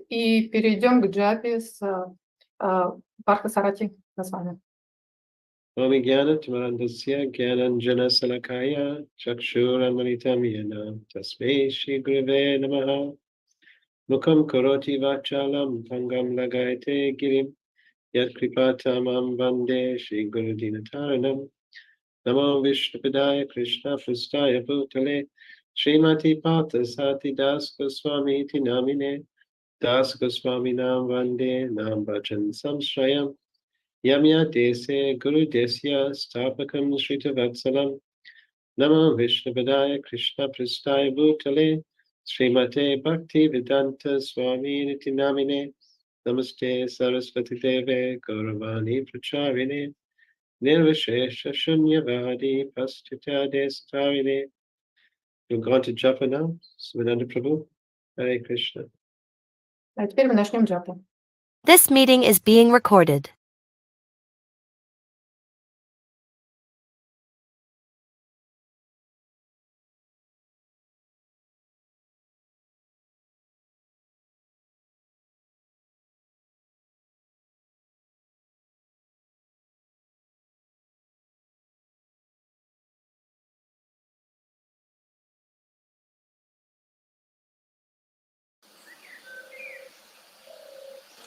и перейдем к джапе с Партха Сарати Госвами. Om Jnana Tamarandasya Jnananjana Salakaya Chakshuranmanitam Yena Tasmei Shri Gurave Namaha Mukam Karoti Vachalam Tangam Lagaite Girim Yat Kripatamam Vande Shri Guru Dinataranam Namo Vishnupadaya Krishna Prastaya Bhutale Srimati Partha Sarathi Das Goswami Iti Namine Das Goswami Nam Vande Nam Bhajan Samshrayam Yamya Dese Guru Desya Stapakam Shrita Vatsalam Namo Vishnupadaya Krishna Prastaya Bhutale Srimate Bhaktivedanta Swami Niti Namine Namaste Saraswati Deve Gauravani Pracharine Nirvishesha Shunyavadi Pastita Destarine. We've gone to Japa now, Svedanta Prabhu. Hare Krishna. А теперь мы начнем джапу. This meeting is being recorded.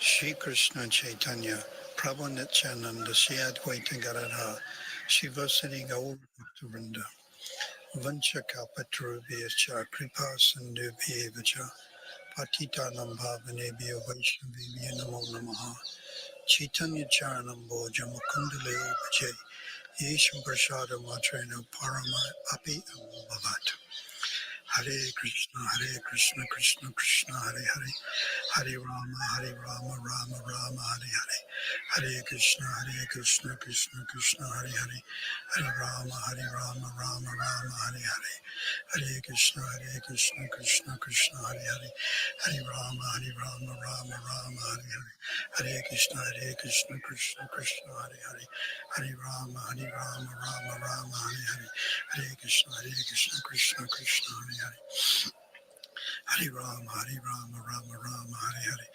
Shri Krishna Chaitanya, Prabhu Nityananda, Shri Advaita Gadadhar, Shivasati Gaur Bhaktivinoda, Vancha Kalpatarubhyacha, Kripa Sindhubhyevacha, Patitanam Bhavanebhyo Vaishnavibhyo Namo Namaha, Chaitanya Charanam Bhoja Mukundaleo Bhaje, Yeshu Prasada Matrena Parama Api Bhavat. Hare Krishna, Krishna Krishna, Hare Hare, Hare Rama, Rama Rama, Hare Hare, Hare Krishna, Krishna Krishna, Hare Hare, Hare Rama, Rama Rama, Hare Hare, Hare Krishna, Krishna Krishna, Hare Hare, Hare Rama, Rama Rama, Hare Hare, Hare Krishna, Krishna Krishna, Hare Hare, Hare Rama, Rama Rama, Hare Hare, Hare Krishna, Krishna Krishna, Hare Hare. Hare Rama, Rama Rama, Hare Hare,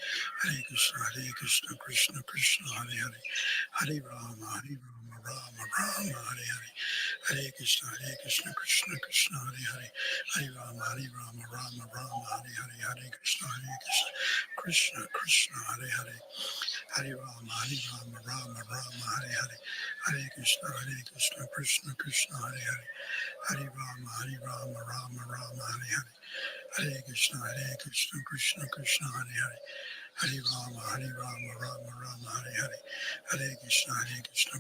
Hare Krishna, Krishna Krishna, Hare Hare, Hare Rama, Rama Rama, Hare Hare, Hare Krishna, Krishna Krishna, Hare Hare, Hare Rama, Rama Rama, Hare Hare, Hare Krishna, Krishna Krishna, Hare Hare, Hare Rama, Rama Rama, Hare Hare, Hare Krishna, Krishna Krishna, Hare Hare, Hare Rama, Rama Rama, Hare Hare, Hare Krishna, Krishna Krishna, Hare Hare, Hare Rama, Rama Rama, Hare Hare, Hare Krishna,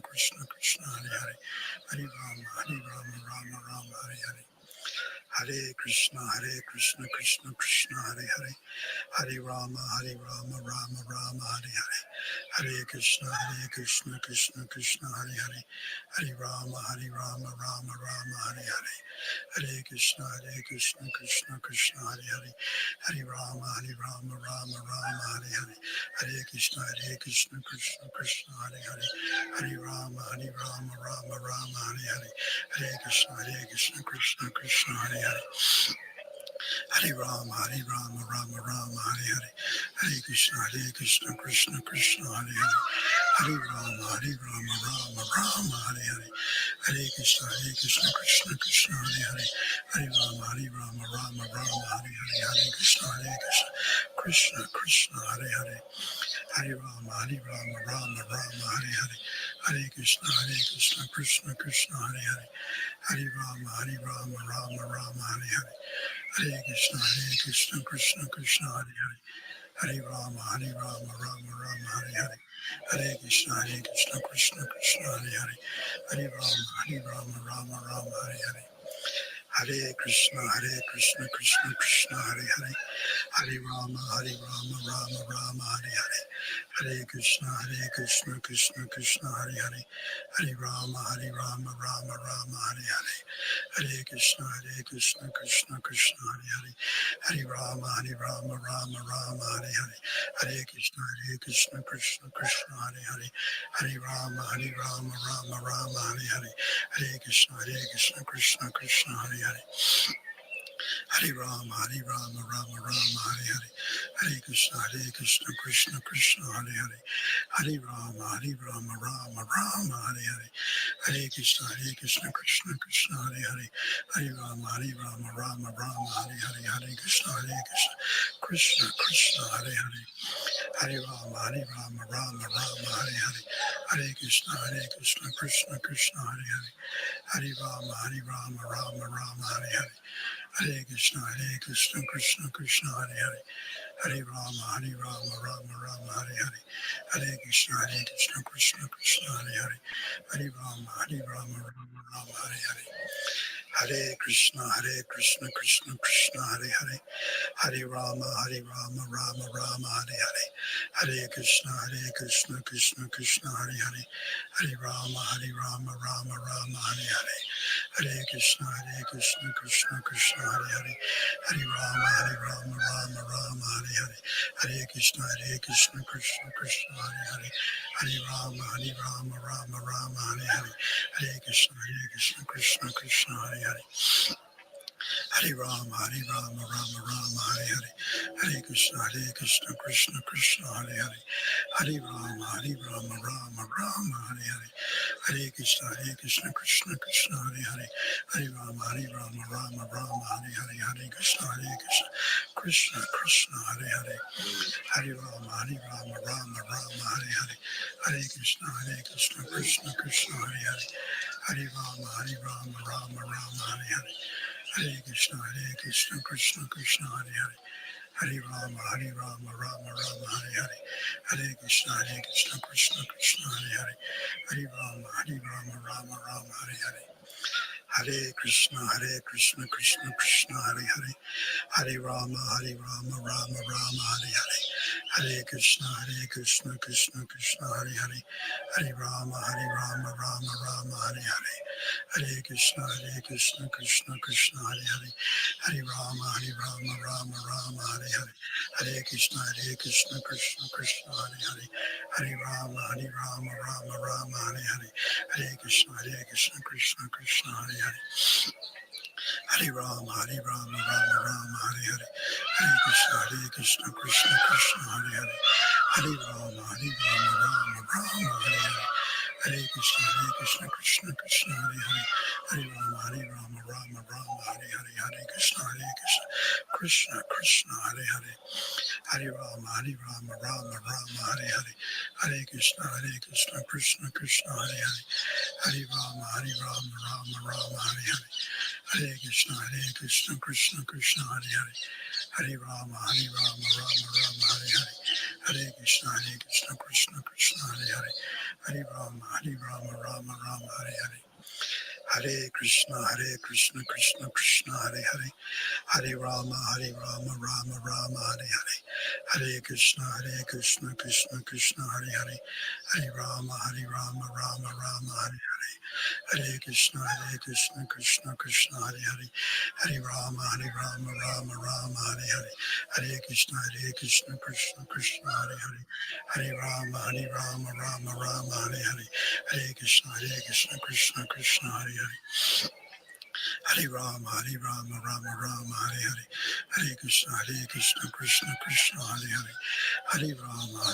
Krishna Krishna, Hare Hare, Hare Rama, Rama Rama, Hare Hare. Hare Krishna, Krishna Krishna, Hare Hare, Hare Rama, Rama Rama, Hare Hare, Hare Krishna, Krishna Krishna, Hare Hare, Hare Rama, Rama Rama, Hare Hare, Hare Krishna, Krishna Krishna, Hare Hare, Hare Rama, Rama Rama, Hare Hare, Hare Krishna, Krishna Krishna, Hare Hare, Hare Rama, Rama Rama, Hare Hare, Hare Krishna, Krishna Krishna, Hare Hare. Hare Rama, Rama Rama, Hare Hare, Hare Krishna, Krishna Krishna, Hare Hare, Hare Rama, Rama Rama, Hare Hare, Hare Krishna, Krishna Krishna, Hare Hare, Hare Rama, Rama Rama, Hare Hare, Hare Krishna, Krishna Krishna, Hare Hare, Hare Rama, Rama Rama, Hare Hare, Hare Krishna, Krishna Krishna, Hare Hare, Hare Rama, Rama Rama, Hare Hare, Hare Krishna, Krishna Krishna, Hare Hare, Hare Rama, Rama Rama, Hare Hare, Hare Krishna, Krishna Krishna, Hare Hare, Hare Rama, Rama Rama, Hare Hare. Hare Krishna, Krishna Krishna, Hare Hare, Hare Rama, Rama Rama, Hare Hare, Hare Krishna, Krishna Krishna, Hare Hare, Hare Rama, Rama Rama, Hare Hare, Hare Krishna, Krishna Krishna, Hare Hare, Hare Rama, Rama Rama, Hare Hare, Hare Krishna, Krishna Krishna, Hare Hare, Hare Rama, Rama Rama, Hare Hare, Hare Krishna, Krishna Krishna, Hare Hare. Hare Rama, Rama Rama, Hare Hare. Hare Krishna, Krishna Krishna, Hare Hare. Hare Rama, Rama Rama, Hare Hare. Hare Krishna, Krishna Krishna, Hare Hare. Hare Rama, Rama Rama, Hare Hare. Hare Krishna, Krishna Krishna, Hare Hare. Hare Rama, Rama Rama, Hare Hare. Hare Krishna, Krishna Krishna, Hare Hare. Hare Rama, Rama Rama, Hare Hare. Hare Krishna, Krishna Krishna, Hare Hare. Hare Rama, Rama Rama, Hare Hare. Hare Krishna, Krishna Krishna, Hare Hare. Hare Rama, Rama Rama, Hare Hare. Hare Krishna, Krishna Krishna, Hare Hare. Hare Rama, Rama Rama, Hare Hare. Hare Krishna, Krishna Krishna, Hare Hare. Hare Rama, Rama Rama, Hare Hare. Hare Krishna, Krishna Krishna, Hare Hare. Hare Rama, Rama Rama, Hare Hare. Hare Krishna, Krishna Krishna, Hare Hare. Hare Rama, Rama Rama, Hare Hare. Hare Krishna, Krishna Krishna, Hare Hare. Hare Rama, Rama Rama, Hare Hare. Hare Krishna, Krishna Krishna, Hare Hare. Hare Rama, Rama Rama, Hare Hare. Hare Krishna, Krishna Krishna, Hare Hare. Hare Rama, Rama Rama, Hare Hare. Hare Krishna, Krishna Krishna, Hare Hare. Hare Rama, Rama Rama, Hare Hare. Hare Krishna, Krishna Krishna, Hare Hare. Hare Rama, Rama Rama, Hare Hare. Hare Krishna, Krishna Krishna, Hare Hare. Hare Rama, Rama Rama, Hare Hare. Hare Krishna, Krishna Krishna, Hare Hare. Hare Rama, Rama Rama, Hare Hare. Hare Krishna, Krishna Krishna, Hare Hare. Hare Rama, Rama Rama, Hare Hare. Hare Krishna, Krishna Krishna, Hare Hare. Hare Rama, Rama Rama, Hare Hare. Hare Krishna, Krishna Krishna, Hare Hare. Hare Rama, Rama Rama, Hare Hare. Hare Krishna, Krishna Krishna, Hare Hare. Hare Rama, Rama Rama, Hare Hare. Hare Krishna, Krishna Krishna, Hare Hare. Hare Rama, Rama Rama, Hare Hare. Hare Krishna, Krishna Krishna, Hare Hare. Hare Rama, Rama Rama, Hare Hare. Hare Krishna, Krishna Krishna, Hare Hare. Hare Rama, Rama Rama, Hare Hare. Hare Krishna, Krishna Krishna, Hare Hare. Hare Rama, Rama Rama, Hare Hare. Hare Krishna, Krishna Krishna, Hare Hare. Hare Rama, Rama Rama, Hare Hare. Hare Krishna, Krishna Krishna, Hare Hare. Hare Rama, Rama Rama, Hare Hare. Hare Krishna, Krishna Krishna, Hare Hare. Hare Rama, Rama Rama, Hare Hare. Hare Krishna, Krishna Krishna, Hare Hare. Hare Rama, Rama Rama, Hare Hare. Hare Krishna, Krishna Krishna, Hare Hare. Hare Rama, Rama Rama, Hare Hare. Hare Krishna, Krishna Krishna, Hare Hare. Hare Rama, Rama Rama, Hare Hare. Hare Krishna, Krishna Krishna, Hare Hare. Hare Rama, Rama Rama, Hare Hare. Hare Krishna, Krishna Krishna, Hare Hare. Hare Rama, Rama Rama, Hare Hare. Hare Krishna, Krishna Krishna, Hare Hare. Hare Rama,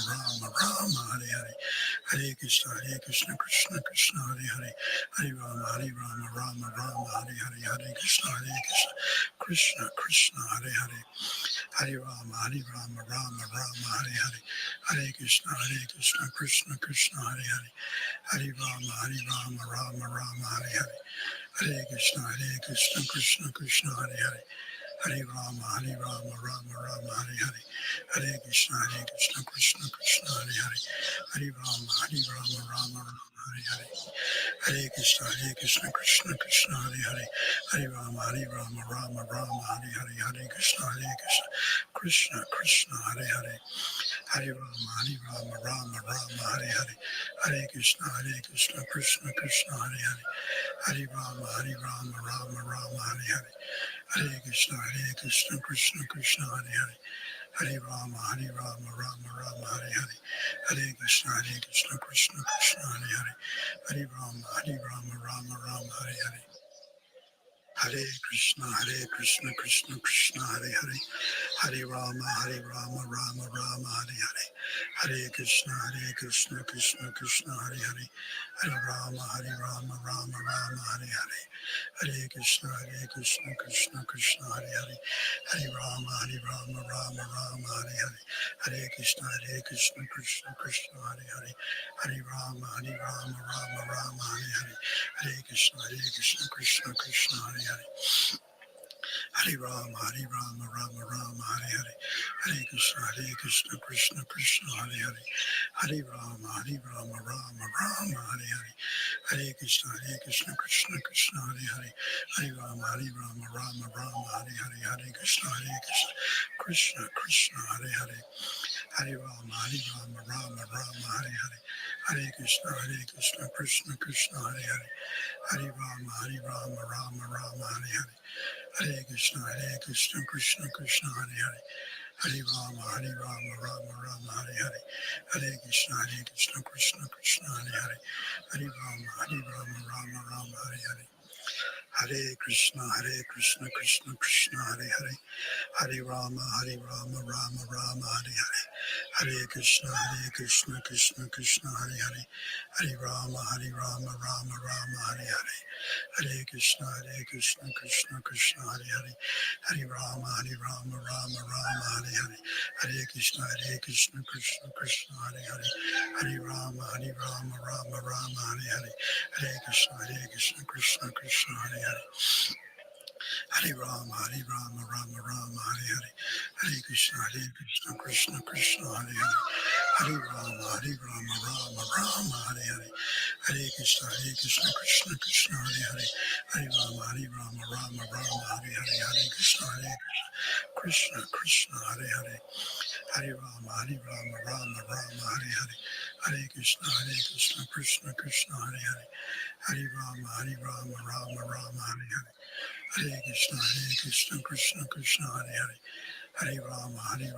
Rama Rama, Hare Hare. Hare Krishna, Krishna Krishna, Hare Hare. Hare Rama, Rama Rama, Hare Hare. Hare Krishna, Krishna Krishna, Hare Hare. Hare Rama, Rama Rama, Hare Hare. Hare Krishna, Krishna Krishna, Hare Hare. Hare Rama, Rama Rama, Hare Hare. Hare Krishna, Krishna Krishna, Hare Hare. Hare Rama, Rama Rama, Hare Hare. Hare Krishna, Krishna Krishna, Hare Hare. Hare Rama, Rama Rama, Hare Hare. Hare Krishna, Krishna Krishna, Hare Hare. Hare Rama, Rama Rama, Hare Hare. Hare Krishna, Krishna Krishna, Hare Hare. Hare Rama, Rama Rama, Hare Hare. Hare Krishna, Krishna Krishna, Hare Hare. Hare Rama, Rama Rama, Hare Hare. Hare Krishna, Krishna Krishna, Hare Hare. Hare Rama, Rama Rama, Hare Hare. Hare Krishna, Krishna Krishna, Hare Hare. Hare Rama, Rama Rama, Hare Hare. Hare Krishna, Krishna Krishna, Hare Hare, Hare Rama, Rama Rama, Hare Hare, Hare Krishna, Krishna Krishna, Hare Hare, Hare Rama, Rama Rama, Hare Hare, Hare Krishna, Krishna Krishna, Hare Hare, Hare Rama, Rama Hare Hare, Hare Krishna, Krishna Krishna, Hare Hare, Hare Rama, Rama Hare Hare, Hare Krishna, Krishna Krishna, Hare Hare, Hare Rama, Rama Hare Hare, Hare Krishna, Krishna Krishna, Hare Hare, Hare Rama, Rama Hare Hare, Hare Krishna, Krishna Krishna, Hare Hare, Hare Rama, Rama Hare Hare, Hare Krishna, Krishna Krishna, Hare Hare, Hare Rama, Rama Hare Hare, Hare Krishna, Krishna Krishna, Hare Hare, Hare Rama, Rama Hare Hare, Hare Krishna, Krishna Krishna, Hare Hare, Hare Rama, Rama Hare Hare, Hare Krishna, Krishna Krishna, Hare Hare, Hare Rama, Rama Hare Hare, Hare Krishna, Krishna Krishna, Hare Hare, Hare Rama, Rama Hare Hare, Hare Krishna, Krishna Krishna, Hare Hare, Hare Rama, Rama Hare Hare, Hare Krishna, Krishna Krishna, Hare Hare, Hare Rama, Rama Hare Hare, Hare Krishna, Krishna Krishna, Hare Hare, Hare Rama, Rama Hare Hare, Hare Krishna, Krishna Krishna, Hare Hare, Hare Rama, Rama Hare Hare, Hare Krishna, Krishna Krishna, Hare Hare, Hare Rama, Rama Hare Hare, Hare Krishna, Krishna Krishna, Hare Hare, Hare Rama, Rama Hare Hare, Hare Krishna, Krishna Krishna, Hare Hare, Hare Rama, Rama Hare Hare, Hare Krishna, Krishna Krishna, Hare Hare, Hare Rama, Rama Hare Hare, Hare Krishna, Krishna Krishna, Hare Hare, Hare Rama, Rama Hare Hare, Hare Krishna, Krishna Krishna, Hare Hare, Hare Rama, Rama Hare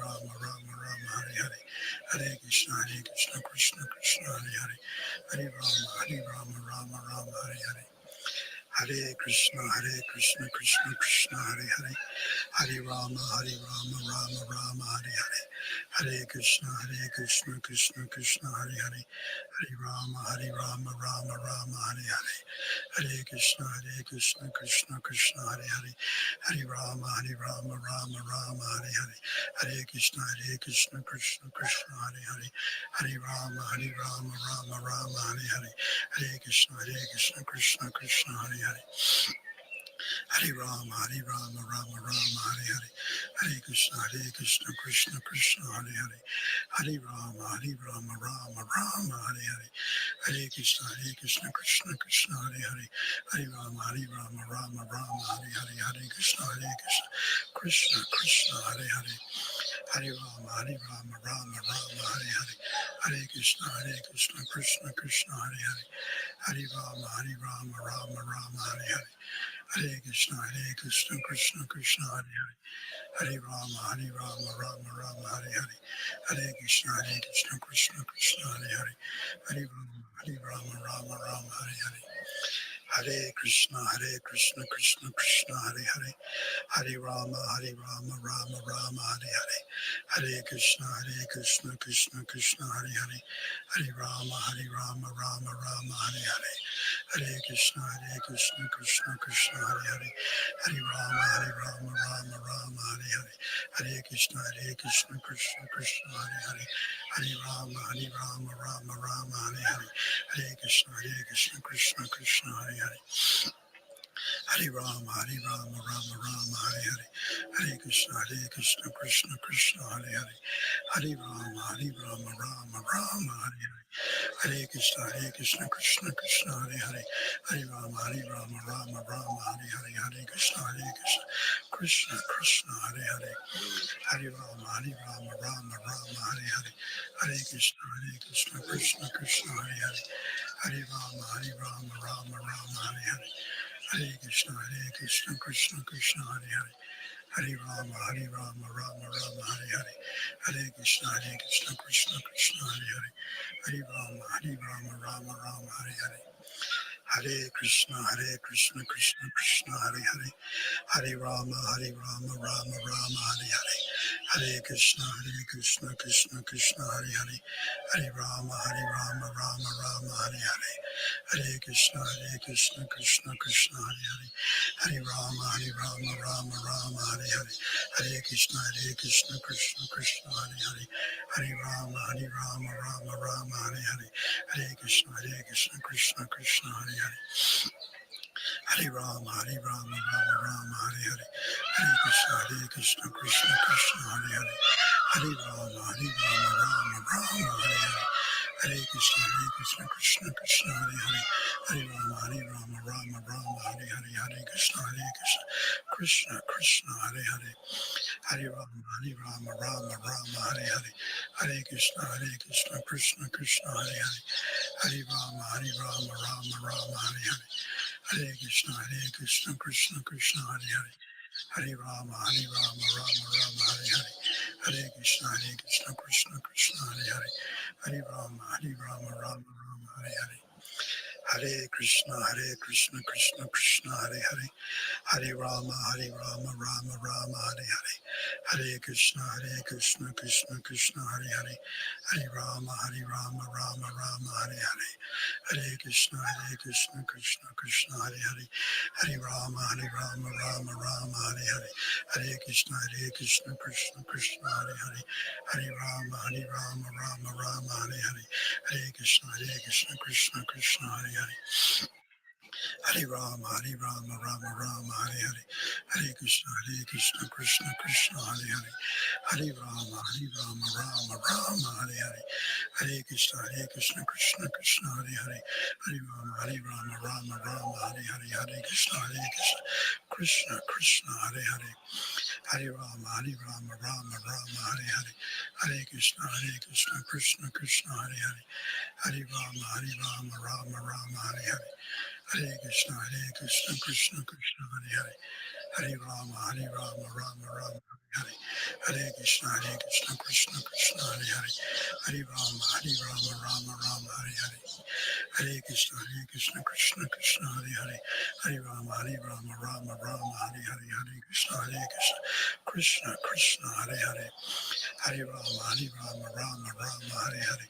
Hare, Hare Krishna, Krishna Krishna, Hare Hare, Hare Rama, Rama Hare Hare, Hare Krishna, Krishna Krishna, Hare Hare, Hare Rama, Rama Hare Hare, Hare Krishna, Krishna Krishna, Hare Hare, Hare Rama, Rama Hare Hare, Hare Krishna, Krishna Krishna, Hare Hare, Hare Rama, Rama Hare Hare, Hare Krishna, Krishna Krishna, Hare Hare, Hare Rama, Rama Hare Hare, Hare Krishna, Krishna Krishna, Hare Hare, Hare Rama, Rama Hare Hare, Hare Krishna, Krishna Krishna, Hare Hare, Hare Rama, Rama Hare Hare, Hare Krishna, Krishna Krishna, Hare Hare, Hare Rama, Rama Hare Hare, Hare Krishna, Krishna Krishna, Hare Hare, Hare Rama, Rama Hare Hare, Hare Krishna, Krishna Krishna, Hare Hare, Hare Rama, Rama Hare Hare, Hare Krishna, Krishna Krishna, Hare Hare, Hare Rama, Rama Hare Hare, Hare Krishna, Krishna Krishna, Hare Hare, Hare Rama, Rama Hare Hare, Hare Krishna, Krishna Krishna, Hare Hare, Hare Rama, Rama Hare Hare, Hare Krishna, Krishna Krishna, Hare Hare, Hare Rama, Rama Hare Hare, Hare Krishna, Krishna Krishna, Hare Hare, Hare Rama, Rama Hare Hare, Hare Krishna, Krishna Krishna, Hare Hare, Hare Rama, Rama Hare Hare, Hare Krishna, Krishna Krishna, Hare Hare, Hare Rama, Rama Hare Hare, Hare Krishna, Krishna Krishna, Hare Hare, Hare Rama, Rama Hare Hare, Hare Krishna, Krishna Krishna, Hare Hare, Hare Rama, Rama Hare Hare, Hare Krishna, Krishna Krishna, Hare Hare, Hare Rama, Rama Hare Hare, Hare Krishna, Krishna Krishna, Hare Hare, Hare Rama, Rama Hare Hare, Hare Krishna, Krishna Krishna, Hare Hare, Hare Rama, Rama Hare Hare, Hare Krishna, Krishna Krishna, Hare Hare, Hare Rama, Rama Rama, Hare Hare, Hare Krishna, Krishna Krishna, Hare Hare, Hare Rama, Rama Rama, Hare Hare, Hare Krishna, Krishna Krishna, Hare Hare, Hare Rama, Rama Hare Hare, Hare Krishna, Krishna Krishna, Hare Hare, Hare Rama, Rama Hare Hare, Hare Krishna, Krishna Krishna, Hare Hare, Hare Rama, Rama Hare Hare, Hare Krishna, Krishna Krishna, Hare Hare, Hare Rama, Rama Hare Hare, Hare Krishna, Krishna Krishna, Hare Hare, Hare Rama, Rama Hare Hare, Hare Krishna, Krishna Krishna, Hare Hare, Hare Rama, Rama Hare Hare, Hare Krishna, Krishna Krishna, Hare Hare, Hare Rama, Rama Hare Hare, Hare Krishna, Krishna Krishna, Hare Hare, Hare Rama, Rama Hare Hare, Hare Krishna, Krishna Krishna, Hare Hare, Hare Rama, Rama Hare Hare, Hare Krishna, Krishna Krishna, Hare Hare, Hare Rama, Rama Hare Hare, Hare Krishna, Krishna Krishna, Hare Hare, Hare Rama, Rama Hare Hare, Hare Krishna, Krishna Krishna, Hare Hare, Hare Rama, Rama Hare Hare, Hare Krishna, Krishna Krishna, Hare Hare, Hare Rama, Rama Hare Hare, Hare Krishna, Krishna Krishna, Hare Hare, Hare Rama, Rama Hare Hare, Hare Krishna, Krishna Krishna, Hare Hare, Hare Rama, Rama Hare Hare, Hare Krishna, Krishna Krishna, Hare Hare, Hare Rama, Rama Hare Hare, Hare Krishna, Krishna Krishna, Hare Hare, Hare Rama, Rama Hare Hare, Hare Krishna, Krishna Krishna, Hare Hare, Hare Rama, Rama Hare Hare, Hare Krishna, Krishna Krishna, Hare Hare, Hare Rama, Rama Hare Hare, Hare Krishna, Krishna Krishna, Hare Hare, Hare Rama, Rama Hare Hare, Hare Krishna, Krishna Krishna, Hare Hare, Hare Rama, Rama Hare Hare, Hare Krishna, Krishna Krishna, Hare Hare, Hare Rama, Rama Hare Hare,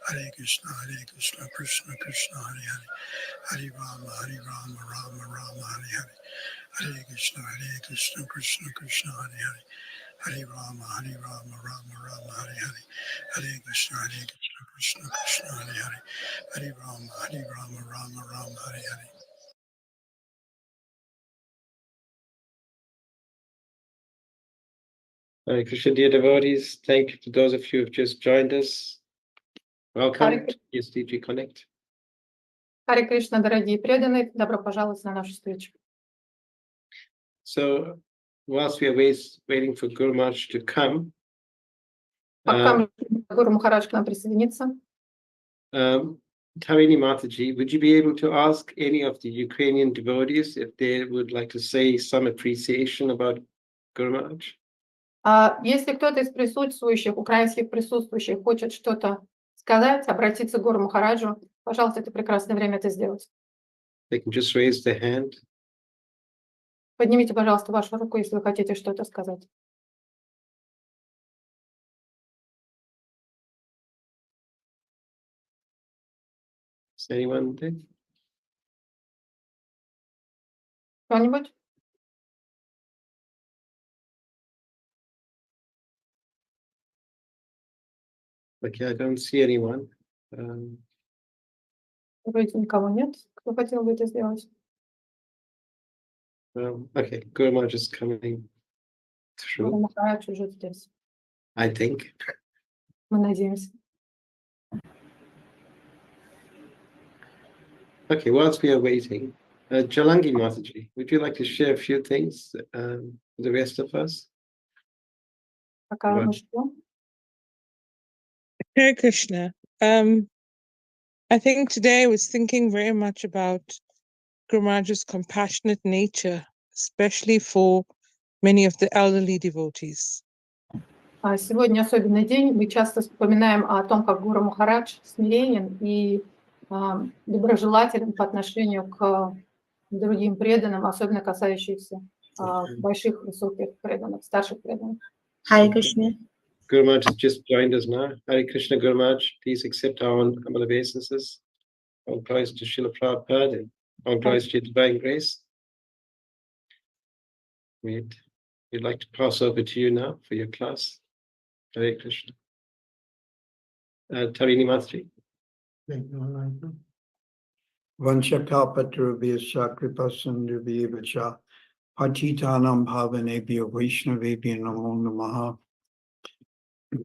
Hare Krishna, Krishna Krishna, Hare Hare, Hare Rama, Rama Hare Hare, Hare Krishna, Krishna Krishna, Hare Hare, Hare Rama, Rama Hare Hare, Hare Krishna, Krishna Krishna, Hare Hare, Hare Rama, Rama Hare Hare. Hare Krishna, dear devotees. Thank you to those of you who have just joined us. Welcome Hare, to SDG Connect. Харе Кришна, дорогие преданные, добро пожаловать на нашу встречу. So, whilst we are waiting for Guru Maharaj to come, Пока мы ждем, Гуру Махарадж к нам присоединится, Tarini Mataji, would you be able to ask any of the Ukrainian devotees if they would like to say some appreciation about Guru Maharaj? если кто-то из присутствующих, украинских присутствующих, хочет что-то сказать, обратиться к Гуру Махараджу, пожалуйста, это прекрасное время это сделать. They can just raise their hand. Поднимите, пожалуйста, вашу руку, если вы хотите что-то сказать. Is anyone there? Кто-нибудь? Okay, I don't see anyone. Вроде никого нет, кто хотел бы это сделать. Okay, Guru Maharaj is coming Гуру through, Махарадж уже здесь. I think. Мы надеемся. Okay, whilst we are waiting, Jalangi Mataji, would you like to share a few things with the rest of us? Пока Right. мы ждем. Hare Krishna. I think today I was thinking very much about Guru Maharaj's compassionate nature, especially for many of the elderly devotees. Сегодня особенный день. Мы часто вспоминаем о том, как Гуру Махарадж смиренен и доброжелателен по отношению к другим преданным, особенно касающихся больших, высоких преданных, старших преданных. Hare Krishna. Guru Maharaj has just joined us now. Hare Krishna, Guru Maharaj. Please accept our humble obeisances. All glories to Srila Prabhupada and all glories to your divine grace. We'd like to pass over to you now for your class. Hare Krishna. Tarini Mastri. Vanchakalpatarubhyascha kripasindhubhyevacha patitanam bhavanebhyo vaishnavebhyo namo namaha.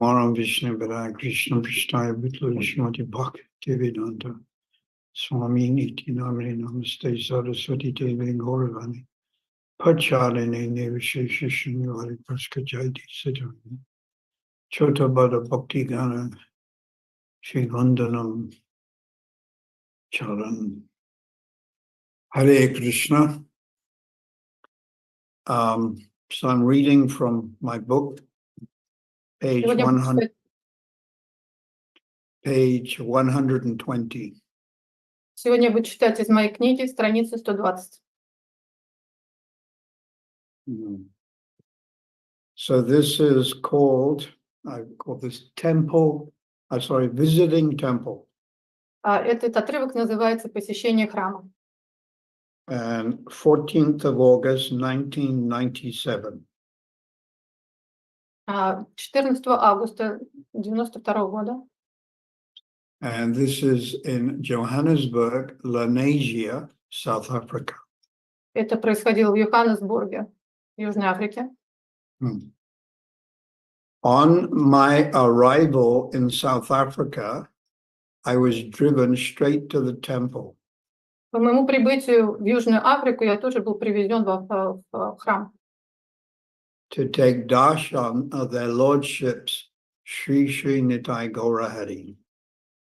Maram Vishnu Vara Krishna Prasthaya Vitla Shrimati Bhaktivedanta Swami Niti Namani Namaste Saraswati Devi Gauravani Pacharine Nevishesha Shunyari Praskajati Siddhani Chota Bada Bhakti Gana Shri Vandanam Charan. Hare Krishna. So I'm reading from my book, page Сегодня буду 100, читать- page 120. Сегодня я буду читать из моей книги страницу 120. So this is called, I call this temple, visiting temple. Этот отрывок называется «Посещение храма». And 14th of August, 1997. 14 августа 1992 года. And this is in Johannesburg, Lenasia, South Africa. Это происходило в Йоханнесбурге, в Южной Африке. On my arrival in South Africa, I was driven straight to the temple. По моему прибытию в Южную Африку я тоже был привезен в храм, To take darshan of their lordships, Sri Sri Nitai Gaura Hari.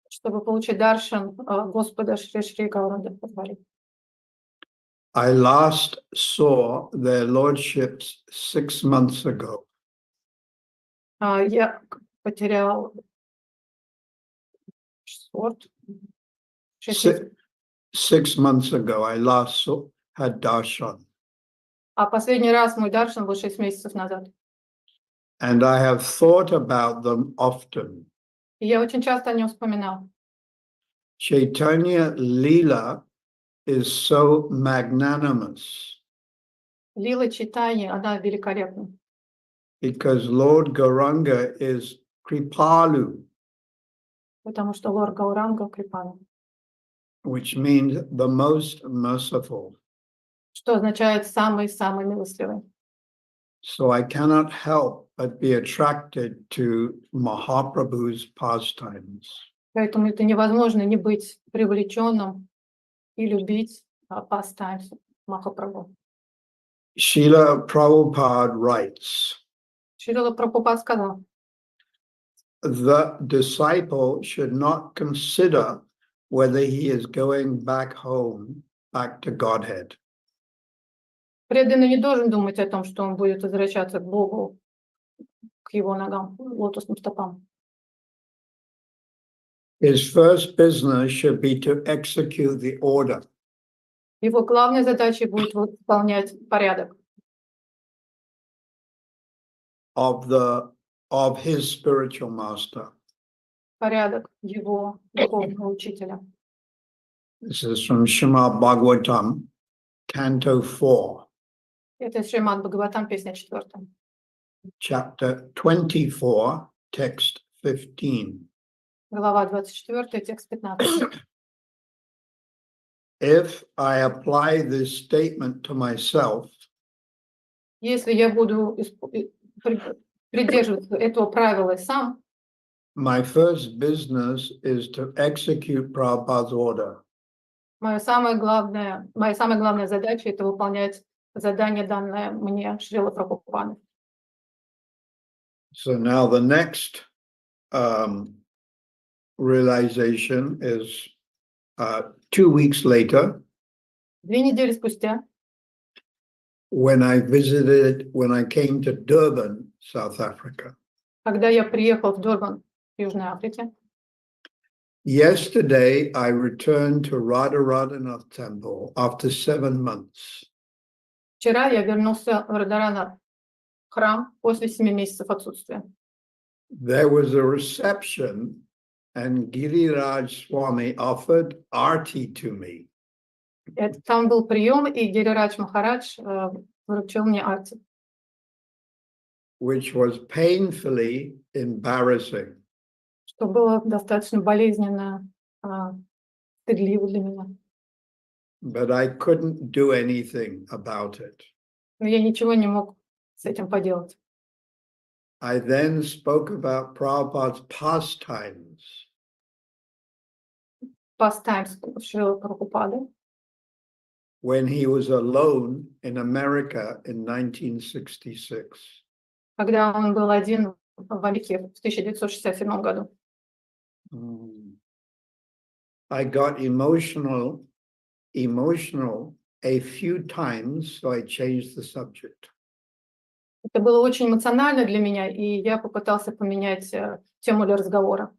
чтобы получить даршан Господа Шри Гаурада. I last saw their lordships 6 months ago. Я потерял сорт. 6 months ago, I last had darshan. А последний раз мой даршан был 6 месяцев назад. And I have thought about them often. И я очень часто о нем вспоминал. Chaitanya Leela is so magnanimous Лила читание, она великолепна. because Lord Gauranga is Kripalu, Потому что Лорд Гауранга Крипана. which means the most merciful. Что означает самый-самый милостивый. So I cannot help but be attracted to Mahaprabhu's pastimes. Поэтому это невозможно не быть привлеченным и любить pastimes Махапрабху. Srila Prabhupada writes, Шрила Прабхупад сказал, the disciple should not consider whether he is going back home, back to Godhead. преданный не должен думать о том, что он будет возвращаться к Богу, к его ногам, лотосным стопам. His first business should be to execute the order. Его главной задачей будет выполнять порядок of his spiritual master. порядок его духовного учителя. This is from Srimad Bhagavatam, Canto 4, Это Шримад Бхагаватам, песня 4. Chapter 24, Text 15. Глава 24, текст 15. If I apply this statement to myself, Если я буду придерживаться этого правила сам, my first business is to execute Prabhupada's order. моя самая главная задача — это выполнять задание, данное мне Шрила Прабхупады. So now the next realization is 2 weeks later, 2 недели спустя, when I came to Durban, South Africa. когда я приехал в Дурбан, в Южной Африке, Yesterday, I returned to Radharanath temple after 7 months. Вчера я вернулся в Радарана храм после 7 месяцев отсутствия. There was a reception and Giriraj Swami offered arti to me. Там был прием, и Гирирадж Махарадж вручил мне арти, Which was painfully embarrassing. что было достаточно болезненно, стыдливо для меня. But I couldn't do anything about it. Но я ничего не мог с этим поделать. I then spoke about Prabhupada's pastimes. Pastimes Шрила Прабхупады, When he was alone in America in 1966. когда он был один в Америке в 1967 году. I got emotional a few times, so I changed the subject. Это было очень эмоционально для меня, и я попытался поменять тему для разговора.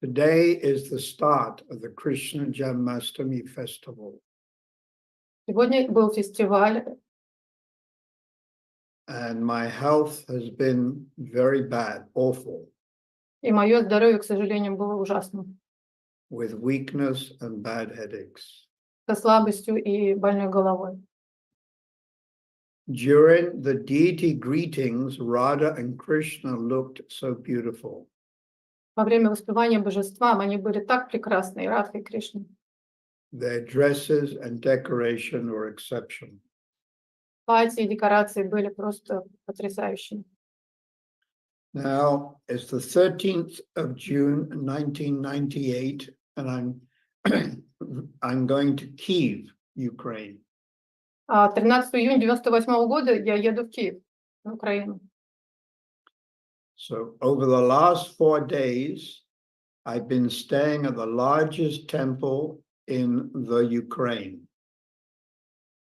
Today is the start of the Krishna Janmashtami festival. Сегодня был фестиваль, And my health has been very bad, awful, и мое здоровье, к сожалению, было ужасным, with weakness and bad headaches. со слабостью и больной головой. During the deity greetings, Radha and Krishna looked so beautiful. Во время воспевания божествам они были так прекрасны, и Радха, и Кришна. Their dresses and decoration were exceptional. Платья и декорации были просто потрясающими. Now, it's the 13th of June, 1998, and I'm going to Kyiv, Ukraine. 13 июня 1998 года я еду в Киев, в Украину. So over the last 4 days, I've been staying at the largest temple in the Ukraine.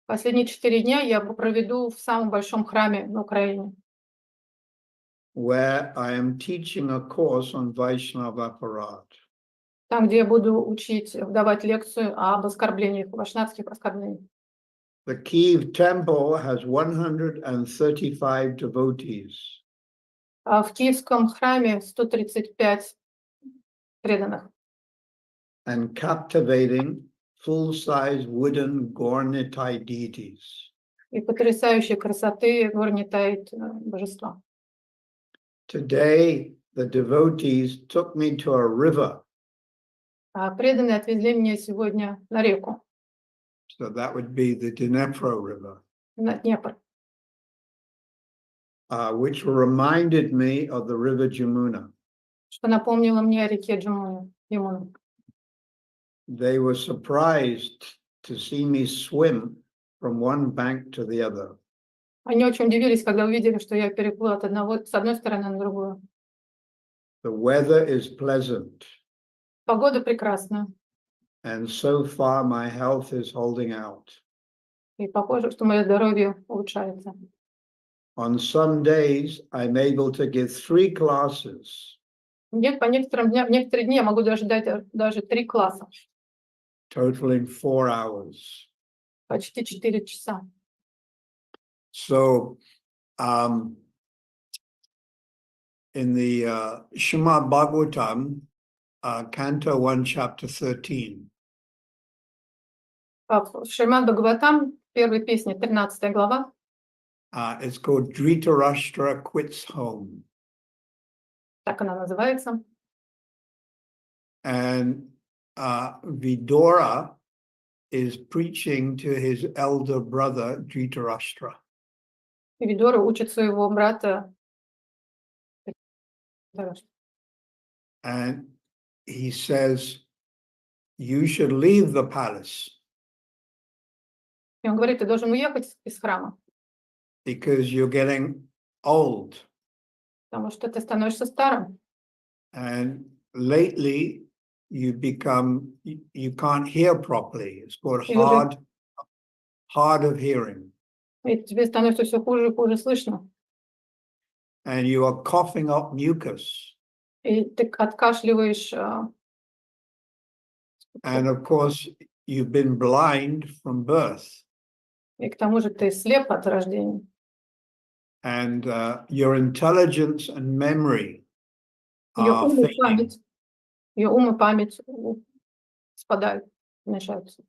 Последние 4 дня я проведу в самом большом храме на Украине, where I am teaching a course on Vaishnava Aparad. там, где я буду давать лекцию об оскорблениях, вайшнавских оскорблениях. The Kyiv temple has 135 devotees. В Киевском храме 135 преданных. And captivating full-size wooden Gornitai deities. И потрясающей красоты горнитает божества. Today, the devotees took me to a river. Преданные отвезли меня сегодня на реку, So that would be the Dnepro River, на Днепр, which reminded me of the river Jamuna. что напомнило мне о реке Ямуна. They were surprised to see me swim from one bank to the other. Они очень удивились, когда увидели, что я переплыла с одной стороны на другую. The weather is pleasant, Погода прекрасная, and so far my health is holding out. и похоже, что мое здоровье улучшается. On some days, I'm able to give 3 classes, В некоторые дни я могу даже дать даже 3 класса, totaling 4 hours. почти 4 часа. So, in the Srimad Bhagavatam, Canto 1, Chapter 13, В Шримад Бхагаватам, первой песне, 13 глава, it's called Dhritarashtra Quits Home. так она называется. And Vidura is preaching to his elder brother, Dhritarashtra. Видора учит своего брата. And he says, you should leave the palace И он говорит, ты должен уехать из храма, because you're getting old. потому что ты становишься старым. And lately you can't hear properly. It's called hard of hearing. И тебе становится все хуже и хуже слышно. And you are coughing up mucus. И ты откашливаешь And of course, you've been blind from birth, И к тому же ты слеп от рождения. and your intelligence and memory Ее are ум и fading. память, ее ум и память спадают, уменьшаются.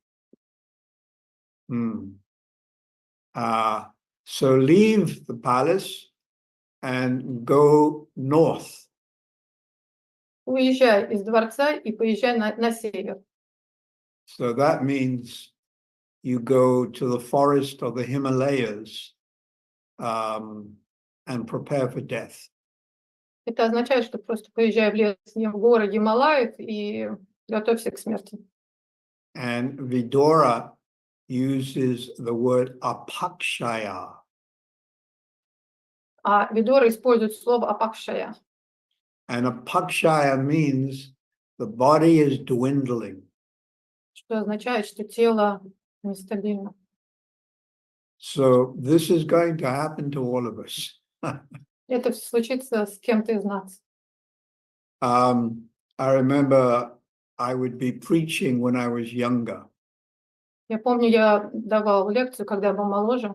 So leave the palace and go north. Уезжай из дворца и поезжай на север. So that means you go to the forest of the Himalayas and prepare for death. Это означает, что просто поезжай в лес, в горы Гималаев и готовься к смерти. And Vidura uses the word apakshaya. А Видора использует слово апакшая. And apakshaya means the body is dwindling. Что означает, что тело нестабильно. So this is going to happen to all of us. Это случится с кем-то из нас. I remember I would be preaching when I was younger, Я помню, я давал лекцию, когда я был моложе,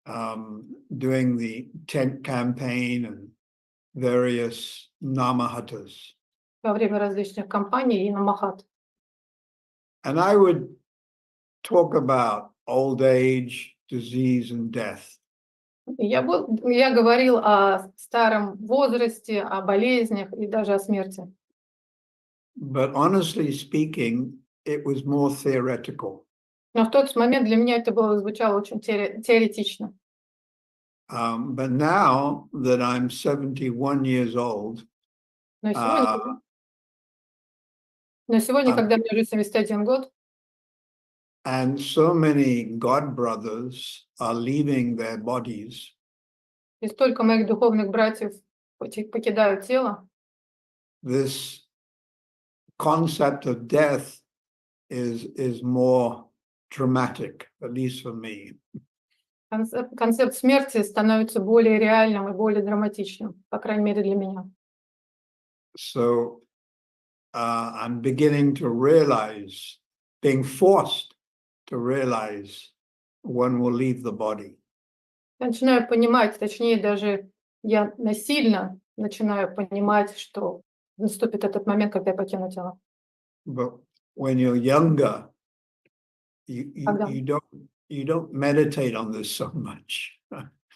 doing the tent campaign and various namahatas. во время различных кампаний и на Махат. And I would talk about old age, disease, and death. Я говорил о старом возрасте, о болезнях и даже о смерти. But honestly speaking, it was more theoretical. Но в тот момент для меня это звучало очень теоретично. But now that I'm 71 years old, Но сегодня, когда мне уже 71 год, and so many God brothers are leaving their bodies, и столько моих духовных братьев покидают тело, this concept of death is more dramatic, at least for me. концепт смерти становится более реальным и более драматичным, по крайней мере для меня. So I'm beginning to realize, being forced to realize one will leave the body. Я начинаю понимать, точнее даже я насильно начинаю понимать, что наступит этот момент, когда я покину тело. But when you're younger, you don't meditate on this so much.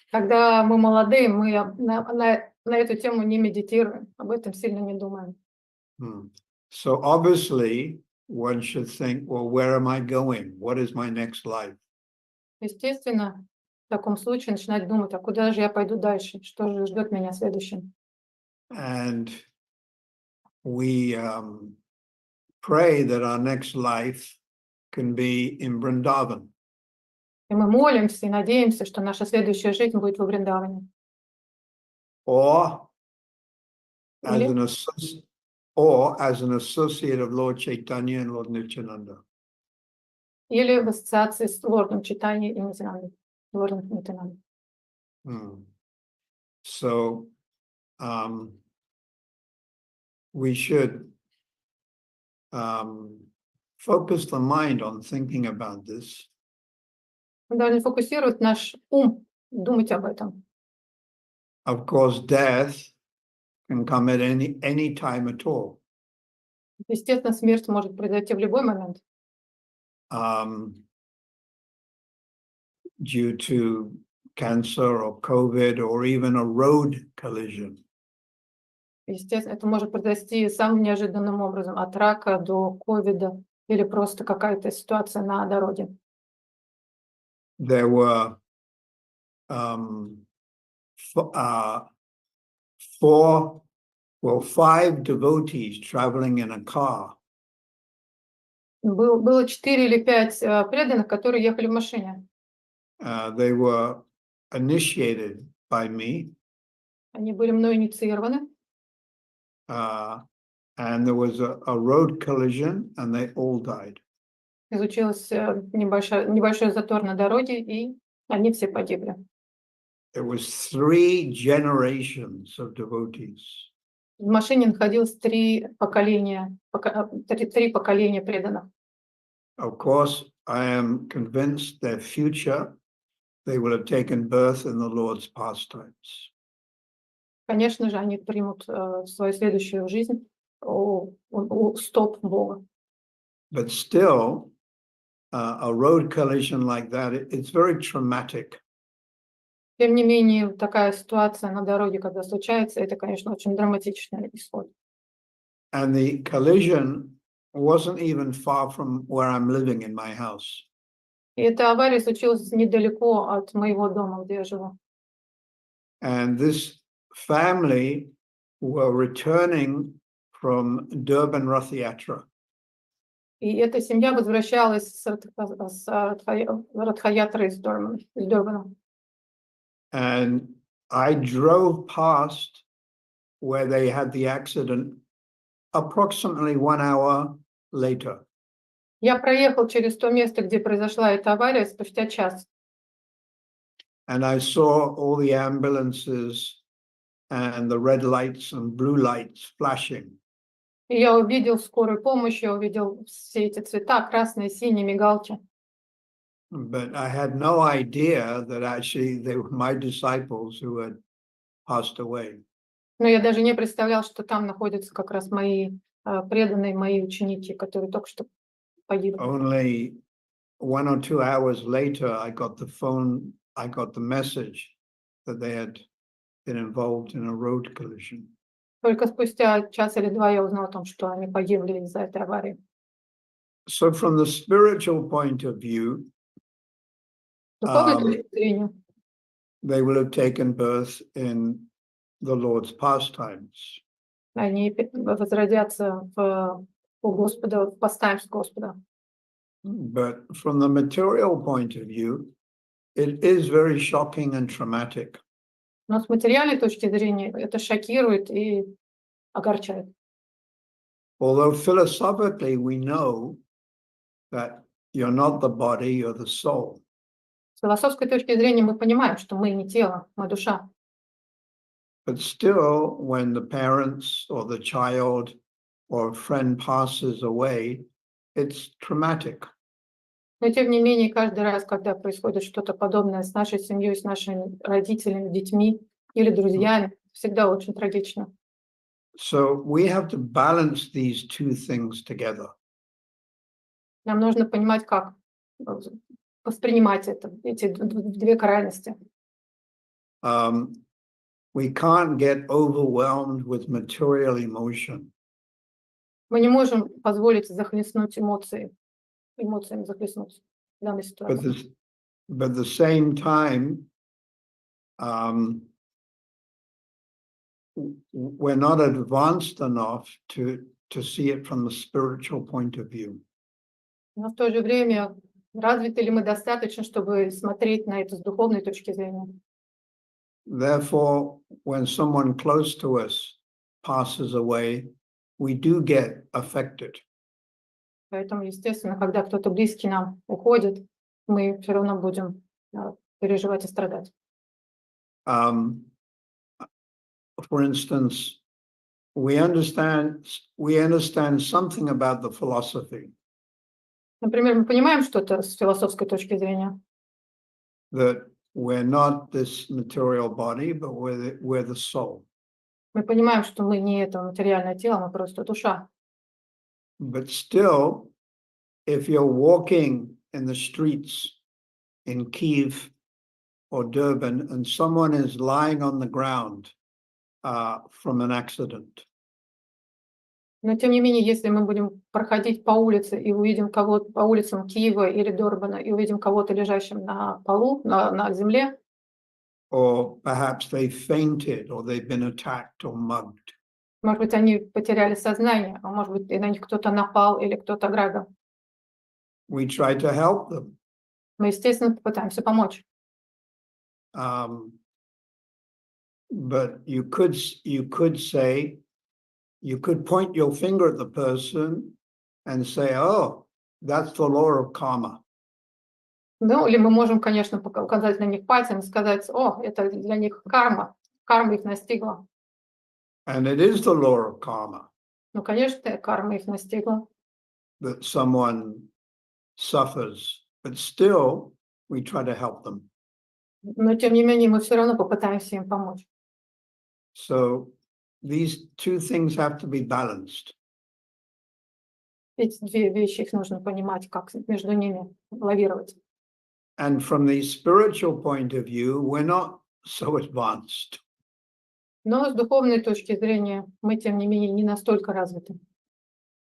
Когда мы молодые, мы на эту тему не медитируем, об этом сильно не думаем. So obviously, one should think, well, where am I going? What is my next life? Естественно, в таком случае начинать думать, а куда же я пойду дальше, что же ждет меня следующим. And we pray that our next life can be in Vrindavan. И мы молимся и надеемся, что наша следующая жизнь будет во Вриндаване. Or as an associate of Lord Chaitanya and Lord Nityananda. Или в ассоциации с лордом Чайтаньей и лордом Нитянандой. So we should focus the mind on thinking about this. Мы должны фокусировать наш ум, думать об этом. Of course, death can come at any time at all. Естественно, смерть может произойти в любой момент. Due to cancer or COVID or even a road collision. Естественно, это может произойти самым неожиданным образом, от рака до ковида или просто какая-то ситуация на дороге. There were 5 devotees traveling in a car. Было 4 или 5 преданных, которые ехали в машине. They were initiated by me. Они были мной инициированы. And there was a road collision and they all died. Случилось небольшой затор на дороге, и они все погибли. It was 3 generations of devotees. В машине находилось три поколения преданных. Of course, I am convinced their future, they will have taken birth in the Lord's pastimes. Конечно же, они примут свою следующую жизнь у стоп Бога. But still, a road collision like that, it's very traumatic. Тем не менее, такая ситуация на дороге, когда случается, это, конечно, очень драматичный исход. And the collision wasn't even far from where I'm living in my house. И эта авария случилась недалеко от моего дома, где я живу. And this family were returning from Durban Rath Yatra. И эта семья возвращалась с Радхаятры из Дурбана. And I drove past where they had the accident approximately 1 hour later. Я проехал через то место, где произошла эта авария, спустя час. And I saw all the ambulances and the red lights and blue lights flashing. И я увидел скорую помощь, я увидел все эти цвета, красные, синие, мигалки. But I had no idea that actually they were my disciples who had passed away. Но я даже не представлял, что там находятся как раз мои преданные, мои ученики, которые только что погибли. Only 1 or 2 hours later, I got the message that they had been involved in a road collision. Только спустя час или два я узнал о том, что они погибли из-за этой аварии. So from the spiritual point of view, С духовной точки зрения, they will have taken birth in the Lord's pastimes. они возродятся у Господа, в pastimes Господа. But from the material point of view, it is very shocking and traumatic. Но с материальной точки зрения это шокирует и огорчает. Although philosophically we know that you're not the body, you're the soul. С философской точки зрения мы понимаем, что мы не тело, мы душа. But still, when the parents or the child or a friend passes away, it's traumatic. Но тем не менее, каждый раз, когда происходит что-то подобное с нашей семьей, с нашими родителями, детьми или друзьями, всегда очень трагично. So we have to balance these two things together. Нам нужно понимать, как воспринимать эти две крайности. We can't get overwhelmed with material emotion. Мы не можем позволить захлестнуть эмоциями захлестнуть в данной ситуации. But at the same time, we're not advanced enough to see it from the spiritual point of view. Но в то же время развиты ли мы достаточно, чтобы смотреть на это с духовной точки зрения? Therefore, when someone close to us passes away, we do get affected. Поэтому, естественно, когда кто-то близкий нам уходит, мы все равно будем переживать и страдать. For instance, we understand something about the philosophy. Например, мы понимаем что-то с философской точки зрения, That we're not this material body, but we're the soul. мы понимаем, что мы не это материальное тело, мы просто душа. But still, if you're walking in the streets in Kyiv or Durban and someone is lying on the ground from an accident, Но тем не менее, если мы будем проходить по улице и увидим кого-то по улицам Киева или Дурбана и увидим кого-то лежащим на полу, на земле, or perhaps they fainted or they've been attacked or mugged, может быть, они потеряли сознание, а может быть, и на них кто-то напал или кто-то ограбил. we try to help them. Мы, естественно, попытаемся помочь. But you could say, you could point your finger at the person and say, oh, that's the law of karma. Ну, или мы можем, конечно, указать на них пальцем и сказать, о, это для них карма, карма их настигла. And it is the law of karma Ну, конечно, карма их настигла, that someone suffers, but still we try to help them. но тем не менее мы все равно попытаемся им помочь. So these two things have to be balanced. Эти две вещи, их нужно понимать, как между ними лавировать. And from the spiritual point of view, we're not so advanced. Но с духовной точки зрения мы, тем не менее, не настолько развиты.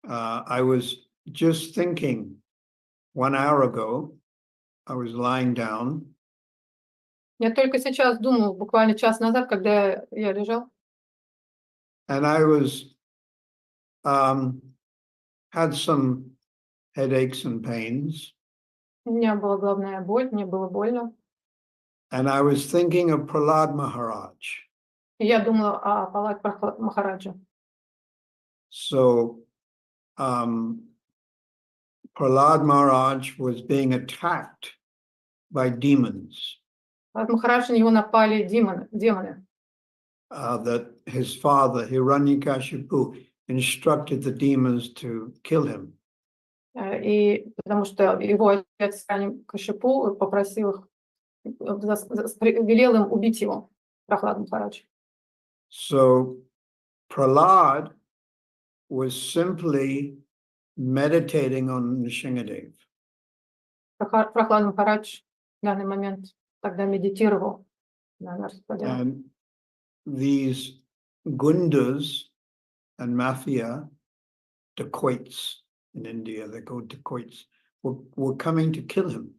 I was just thinking 1 hour ago, I was lying down Я только сейчас думал, буквально час назад, когда я лежал, and I was had some headaches and pains, у меня была головная боль, мне было больно. and I was thinking of Prahlad Maharaj. И я думала о Палат Махараджа. So Prahlad Maharaj was being attacked by demons. От Махараджа на него напали демоны. That his father, Hiranyakashipu, instructed the demons to kill him. И потому что его отец Кашипу попросил их, велел им убить его, Прохлад Махарадж. So Prahlad was simply meditating on Nrsimhadev. Прохлад Махарадж в данный момент тогда медитировал на Нарсипадева. And these gundas and mafia, dacoits in India, they go dacoits, were coming to kill him.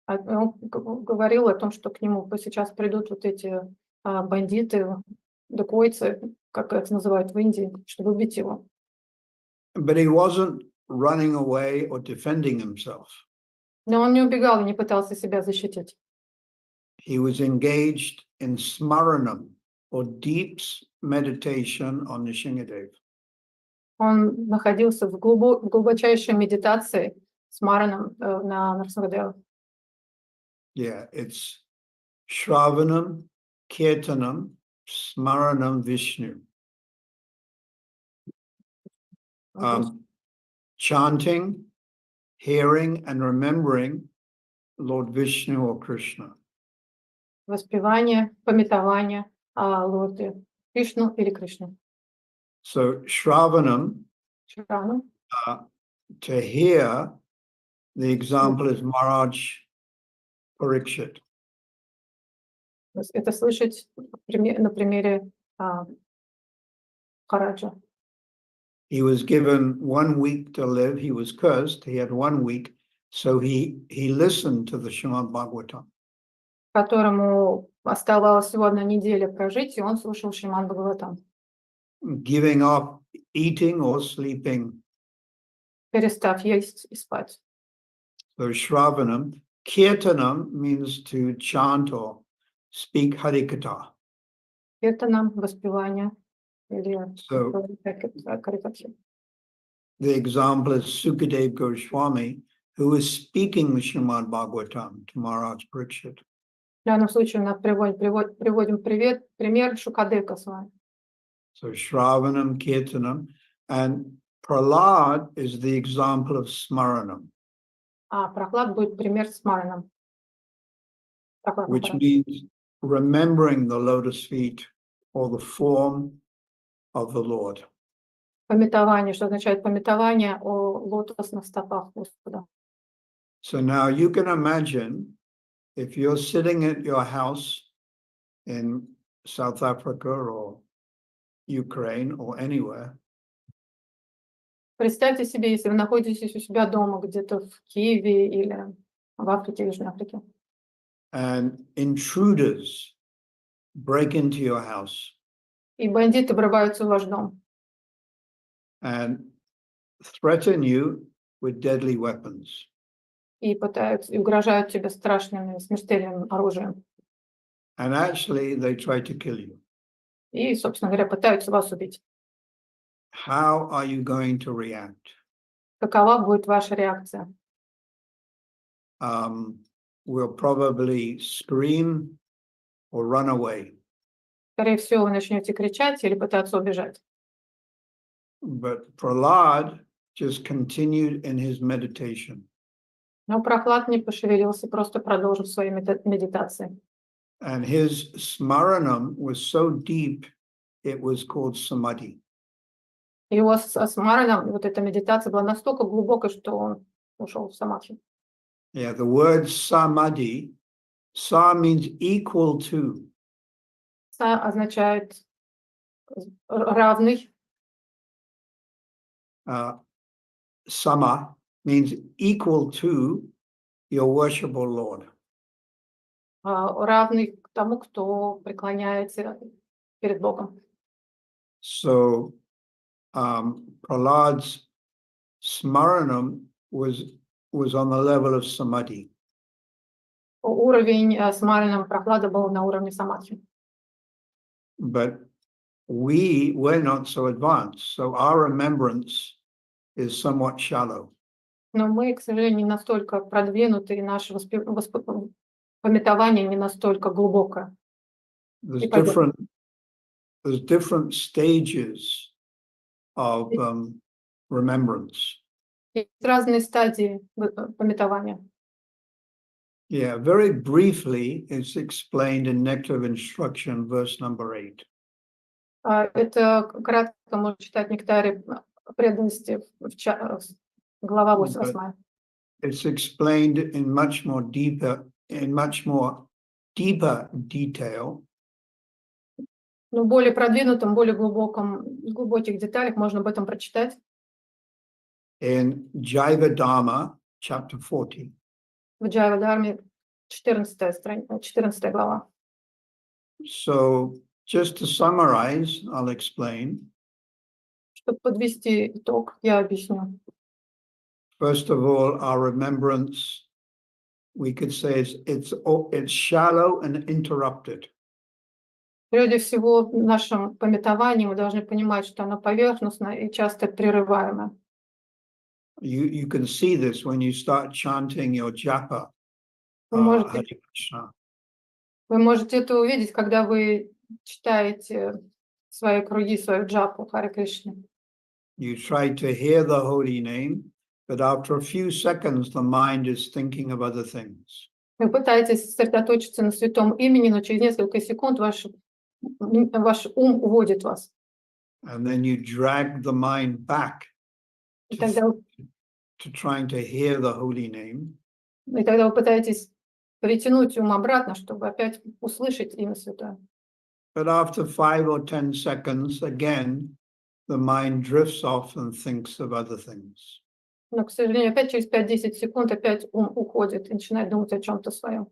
Он говорил о том, что к нему сейчас придут вот эти бандиты, дакойцы, как это называют в Индии, чтобы убить его. But he wasn't running away or defending himself. Но он не убегал и не пытался себя защитить. He was engaged in smaranam, or deep meditation on Nrsimhadev. Он находился в глубочайшей медитации с Мараном на Нарсимхадева. Yeah, it's Shravanam, Kirtanam, Smaranam Vishnu. Chanting, hearing, and remembering Lord Vishnu or Krishna. Воспевание, памятование о Лорде Вишну или Кришне. So Shravanam, Шрану. to hear, the example is Maharaj Parikshit. Это слышать на примере Хараджа. He was given 1 week to live. He was cursed. He had 1 week. So he listened to the Srimad Bhagavatam. Которому оставалось всего 1 неделя прожить, и он слушал Шримад Бхагаватам. Giving up eating or sleeping. Перестав есть и спать. So Shravanam. Kirtanam means to chant or speak Harikatha. Это нам воспевание или So карикатура. the example is Sukadev Goswami, who is speaking the Srimad Bhagavatam to Maharaj Parikshit. В данном случае мы приводим пример Шукадев Госвами. So Shravanam, Kirtanam, and Prahlad is the example of Smaranam, А Прохлад будет пример с Мараном. which means remembering the lotus feet or the form of the Lord. Памятование, что означает памятование о лотосных стопах Господа. So now you can imagine if you're sitting at your house in South Africa or Ukraine or anywhere, Представьте себе, если вы находитесь у себя дома, где-то в Киеве или в Африке, Южной Африке, and intruders break into your house и бандиты врываются в ваш дом and threaten you with deadly weapons. и угрожают тебе страшным смертельным оружием. And actually, they try to kill you. И, собственно говоря, пытаются вас убить. How are you going to react? Какова будет ваша реакция? We'll probably scream or run away. скорее всего, вы начнете кричать или пытаться убежать. But Prahlad just continued in his meditation. Но Прохлад не пошевелился, просто продолжил свои медитации. And his smaranam was so deep, it was called samadhi. Его с Мараном, вот эта медитация была настолько глубокой, что он ушел в самадхи. Yeah, the word samadhi, sa means equal to. Са означает равный, Sama means equal to your worshipable Lord. равный к тому, кто преклоняется перед Богом. So Prahlad's smaranam was on the level of samadhi. Уровень с Мараном Прохлада был на уровне самадхи. But we're not so advanced, so our remembrance is somewhat shallow. Но мы, к сожалению, не настолько продвинуты, и наше памятование не настолько глубокое. There's different stages of remembrance. Есть разные стадии памятования. Yeah, very briefly, it's explained in Nectar of Instruction, verse number 8. Это кратко можно читать в Нектаре преданности, глава 8. It's explained in much more deeper detail. Но более продвинутым, более глубоких деталях можно об этом прочитать. In Jaiva Dharma, chapter 40. В Джайва-дарме 14 глава. So, just to summarize, I'll explain. Чтобы подвести итог, я объясню. First of all, our remembrance, we could say it's shallow and interrupted. Прежде всего, в нашем памятовании мы должны понимать, что оно поверхностно и часто прерываемо. You can see this when you start chanting your japa. Вы Hare Krishna. можете это увидеть, когда вы читаете свои круги, свою джапу Харе Кришна. You try to hear the holy name, but after a few seconds, the mind is thinking of other things. Вы пытаетесь сосредоточиться на святом имени, но через несколько секунд ваш ум уводит вас. And then you drag the mind back И тогда to trying to hear the holy name. вы пытаетесь притянуть ум обратно, чтобы опять услышать имя святое. But after 5 or 10 seconds, again, the mind drifts off and thinks of other things. Но, к сожалению, опять через 5-10 секунд опять ум уходит и начинает думать о чем-то своем.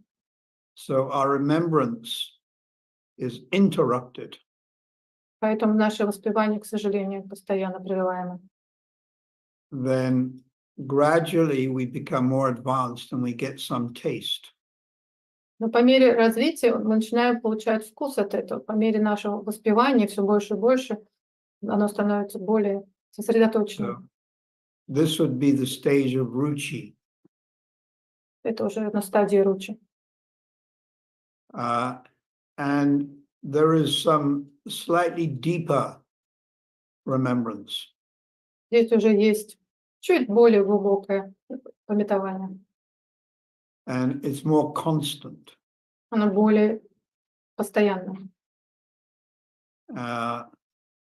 So our remembrance is interrupted. Поэтому наше воспевание, к сожалению, постоянно прерываемо. Then gradually we become more advanced and we get some taste. Но по мере развития мы начинаем получать вкус от этого. По мере нашего воспевания все больше и больше оно становится более сосредоточенным. So this would be the stage of ruchi. Это уже на стадии ручи. And there is some slightly deeper remembrance. Здесь уже есть чуть более глубокое памятование. And it's more constant. Оно более постоянное.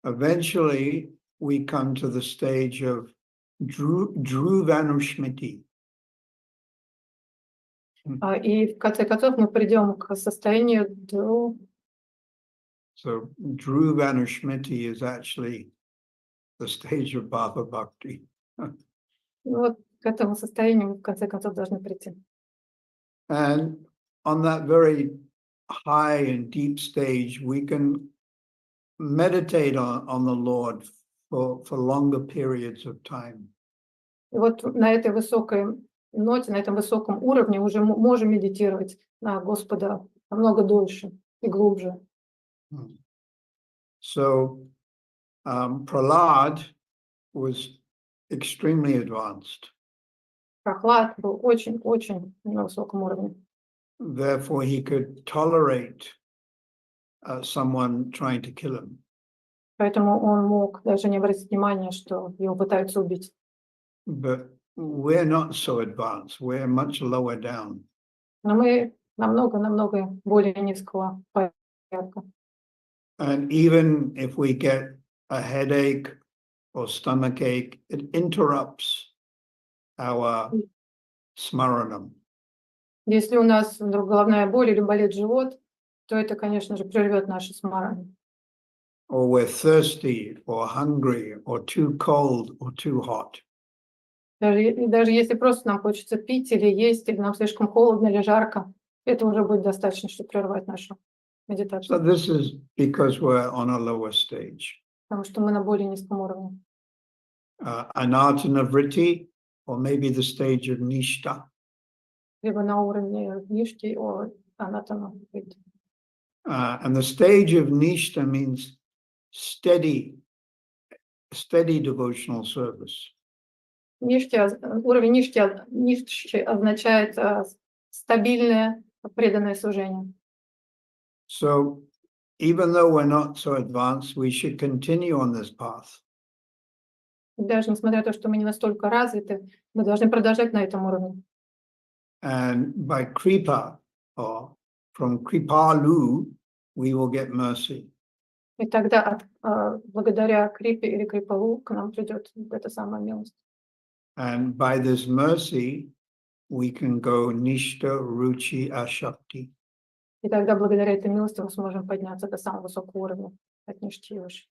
Eventually, we come to the stage of Dhruvanushmiti. И в конце концов мы придем к состоянию So Dhruvanushmiti is actually the stage of Bhava Bhakti. вот к этому состоянию мы в конце концов должны прийти. And on that very high and deep stage, we can meditate on the Lord for longer periods of time. И вот на этой высокой ноте, на этом высоком уровне уже можем медитировать на Господа намного дольше и глубже. So Prahlad was extremely advanced. Прохлад был очень-очень на высоком уровне. Therefore, he could tolerate someone trying to kill him. Поэтому он мог даже не обратить внимания, что его пытаются убить. But we're not so advanced. We're much lower down. Но мы намного более низкого порядка. And even if we get a headache or stomach ache, it interrupts our smaranam. Если у нас вдруг головная боль или болит живот, то это, конечно же, прервет наши смараны. Or we're thirsty or hungry or too cold or too hot. Даже если просто нам хочется пить или есть, или нам слишком холодно или жарко, это уже будет достаточно, чтобы прервать нашу So медитацию, this is because we're on a lower stage. потому что мы на более низком уровне. Anartana vritti, or maybe the stage of nishta. Либо на уровне нишки, анатома. And the stage of nishta means steady devotional service. Уровень нишки означает стабильное преданное служение. So even though we're not so advanced, we should continue on this path. Даже несмотря на то, что мы не настолько развиты, мы должны продолжать на этом уровне. And by kripa, or from kripalu, we will get mercy. И тогда благодаря крипе или крипалу к нам придет эта самая милость. And by this mercy, we can go nishta, ruchi, ashakti. И тогда благодаря этой милости мы сможем подняться до самого высокого уровня, от нишки и выше.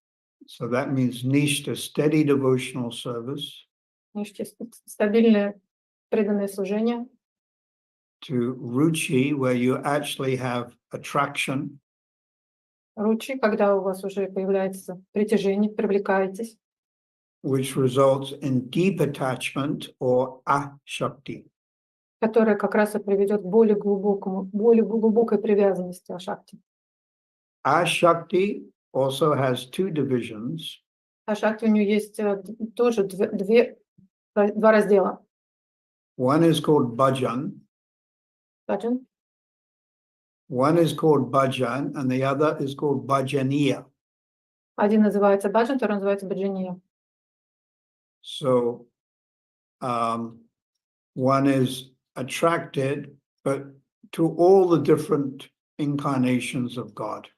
So that means nishta, steady devotional service, Нишки стабильное преданное служение, to ruchi, where you actually have attraction, ручи, когда у вас уже появляется притяжение, привлекаетесь, which results in deep attachment or ashakti. которое как раз и приведет к более глубокой привязанности ашакти. Ashakti also has two divisions. Ашакти у нее есть тоже два раздела. One is called bhajan, Баджан, one is called bhajan, and the other is called bhajaniya. один называется баджан, второй называется баджания. So one is attracted, but to all the different incarnations of God.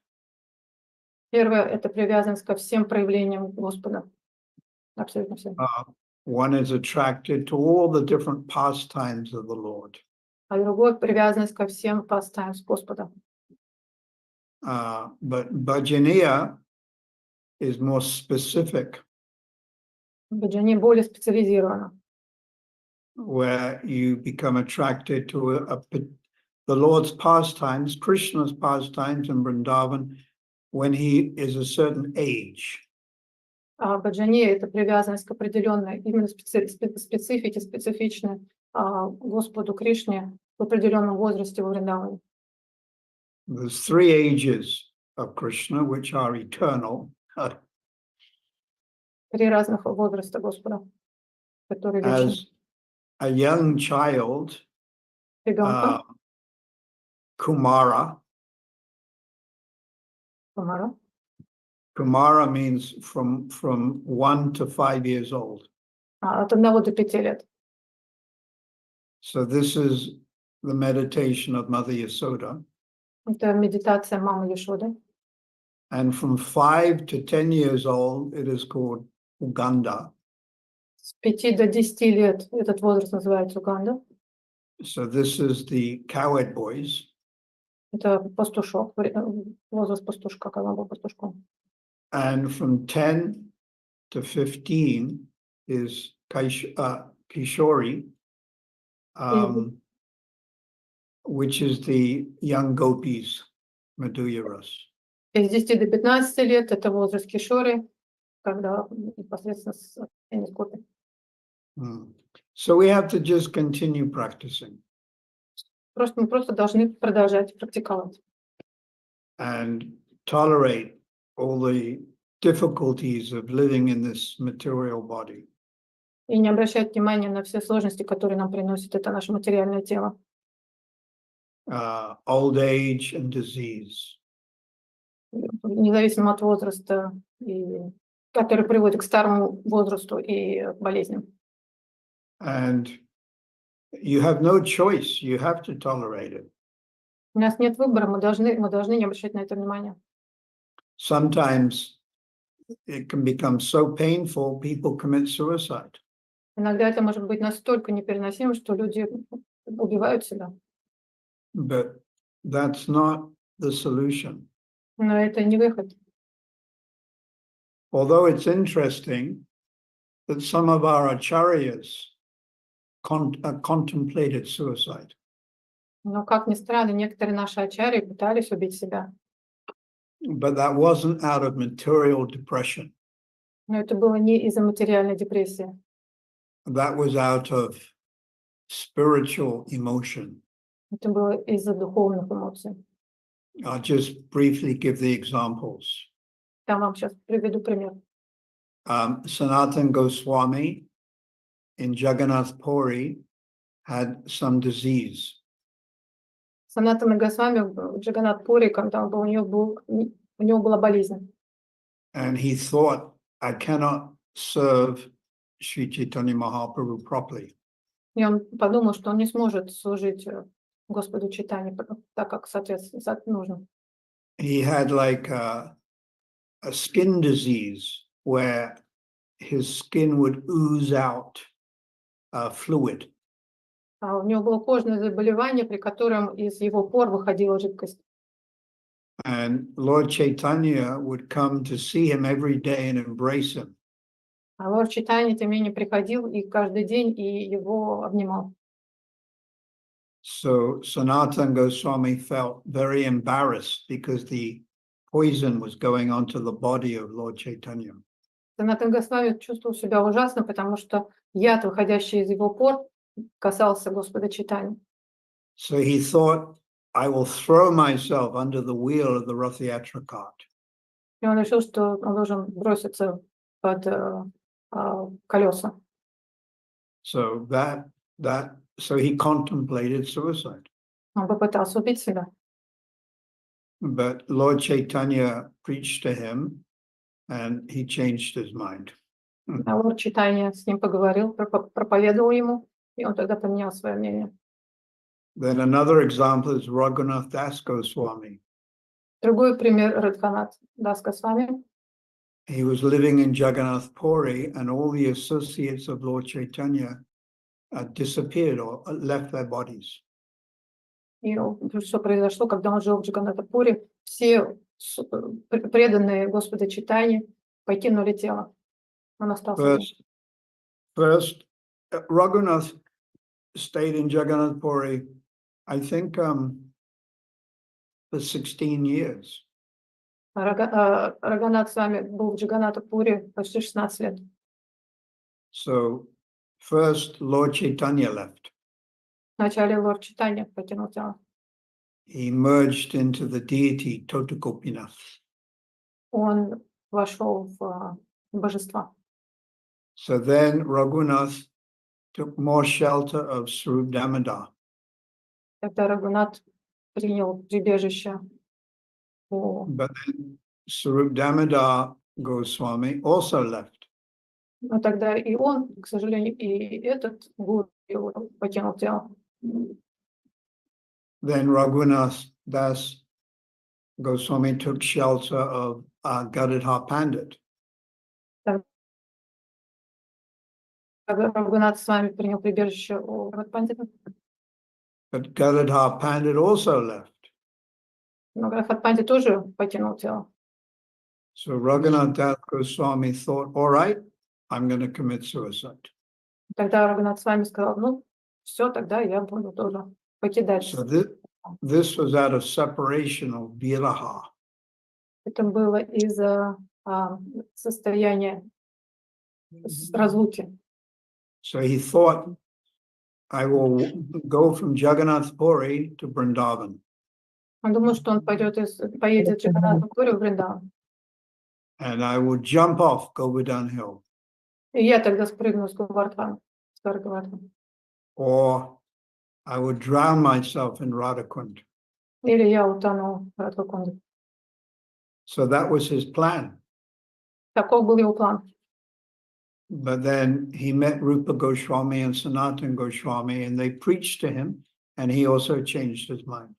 Первое – это привязанность ко всем проявлениям Господа. Абсолютно всем. One is attracted to all the different pastimes of the Lord. А другое – привязанность ко всем pastimes Господа. But bhajaniya is more specific, Баджания более специализирована, where you become attracted to the Lord's pastimes, Krishna's pastimes in Vrindavan, when he is a certain age. А баджания – это привязанность к определенной, именно специфике, специфичной Господу Кришне в определенном возрасте во Вриндаване. There's three ages of Krishna, which are eternal. Три разных возраста Господа, которые вечны. As a young child, Ребенка, Kumara. Kumara. Kumara means from 1 to 5 years old. От 1 до 5 лет. So this is the meditation of Mother Yasoda. Это медитация мамы Яшоды. And from 5 to 10 years old, it is called Uganda. С 5 до 10 лет этот возраст называется Уганда. So this is the cowherd boys. Это пастушок, возраст пастушка, когда он был пастушком. And from 10 to 15 is Kishori, which is the young gopis, Madhurya Ras. С 10 до 15 лет это возраст Кишори, когда непосредственно с Энископи. So we have to just continue practicing. Мы просто должны продолжать практиковать. And tolerate all the difficulties of living in this material body. И не обращать внимания на все сложности, которые нам приносит это наше материальное тело. Old age and disease. независимо от возраста, и который приводит к старому возрасту и болезням. And you have no choice. You have to tolerate it. У нас нет выбора, мы должны не обращать на это внимания. Sometimes it can become so painful, people commit suicide. Иногда это может быть настолько непереносимо, что люди убивают себя. But that's not the solution. Но это не выход. Although it's interesting that some of our acharyas contemplated suicide. Но, как ни странно, некоторые наши ачарьи пытались убить себя. But that wasn't out of material depression. Но это было не из-за материальной депрессии. That was out of spiritual emotion. Это было из-за духовных эмоций. I'll just briefly give the examples. Я вам сейчас приведу пример. Sanatana Goswami in Jagannath Puri had some disease. Санатана Госвами в Джаганнат-пури, когда у него была болезнь. And he thought, I cannot serve Sri Chaitanya Mahaprabhu properly. И он подумал, что он не сможет служить Господу Чайтанье так, как соответственно нужно. He had like a skin disease where his skin would ooze out fluid. А у него было кожное заболевание, при котором из его пор выходила жидкость. And Lord Chaitanya would come to see him every day and embrace him. А Лорд Чайтанья, тем не менее, приходил и каждый день и его обнимал. So Sanatana Goswami felt very embarrassed because the poison was going onto the body of Lord Chaitanya. Санатан Госвами чувствовал себя ужасно, потому что яд, выходящий из его пор, касался Господа Чайтаньи. So he thought, I will throw myself under the wheel of the Rath Yatra cart. И он решил, что он должен броситься под колеса. So so he contemplated suicide. Он попытался убить себя. But Lord Chaitanya preached to him and he changed his mind. А Лорд Чайтанья с ним поговорил, проповедовал ему, и он тогда поменял свое мнение. Then another example is Raghunath Das Goswami. Другой пример — Радханат Дас Госвами. He was living in Jagannath Puri and all the associates of Lord Chaitanya disappeared or left their bodies. И что произошло, когда он жил в Джаганнат-пури, все преданные Господа Чайтаньи покинули тело. Он остался. First, Raghunath stayed in Jagannath Puri, I think, for 16 years. Рагунат с вами был в Джаганнат-пури почти 16 лет. So first Lord Chaitanya left. Вначале Лорд Чайтанья покинул тело. He merged into the deity Totakopinath. Он вошел в божества. So then Raghunath took more shelter of Swarup Damodar. Тогда Рагунат принял прибежище у... But then Swarup Damodar Goswami also left. Но тогда и он, к сожалению, и этот гуру покинул тело. Then Raghunath Das Goswami took shelter of Gadadhar Pandit. Рагунат с вами принял прибежище у Радпандита. But Gadadhar Pandit also left. Но Радпандит тоже покинул тело. So Raghunath Das Goswami thought, all right, I'm going to commit suicide. Тогда Рагунат с вами сказал, ну, все, тогда я буду тоже покидать. So this was out of separation of viraha. Это было из-за состояния разлуки. So he thought, I will go from Jagannath Puri to Vrindavan. Он думал, что он поедет из Джаганнат-пури в Вриндаван. And I will jump off Govardhan Hill. И я тогда спрыгну с Говардхана, с горы Говардхан. Or I would drown myself in Radhakund. Или я утону в Радхакунде. So that was his plan. Таков был его план. But then he met Rupa Goswami and Sanatana Goswami, and they preached to him, and he also changed his mind.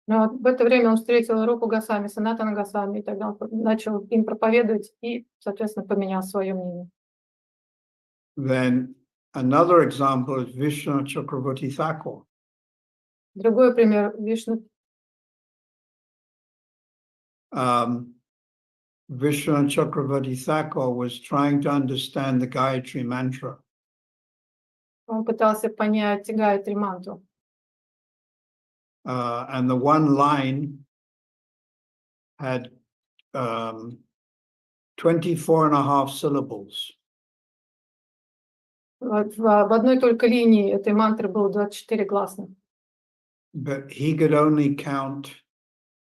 Но в это время он встретил Рупу Госвами, Санатана Госвами, и тогда он начал им проповедовать и, соответственно, поменял свое мнение. Then another example is Vishnu Chakravarti Thakur. Другой пример Вишну. Vishnu Chakravarti Thakur was trying to understand the Gayatri mantra. Он пытался понять Гайатри мантру. And the one line had 24.5 syllables. В одной только линии этой мантры было 24 гласных. But he could only count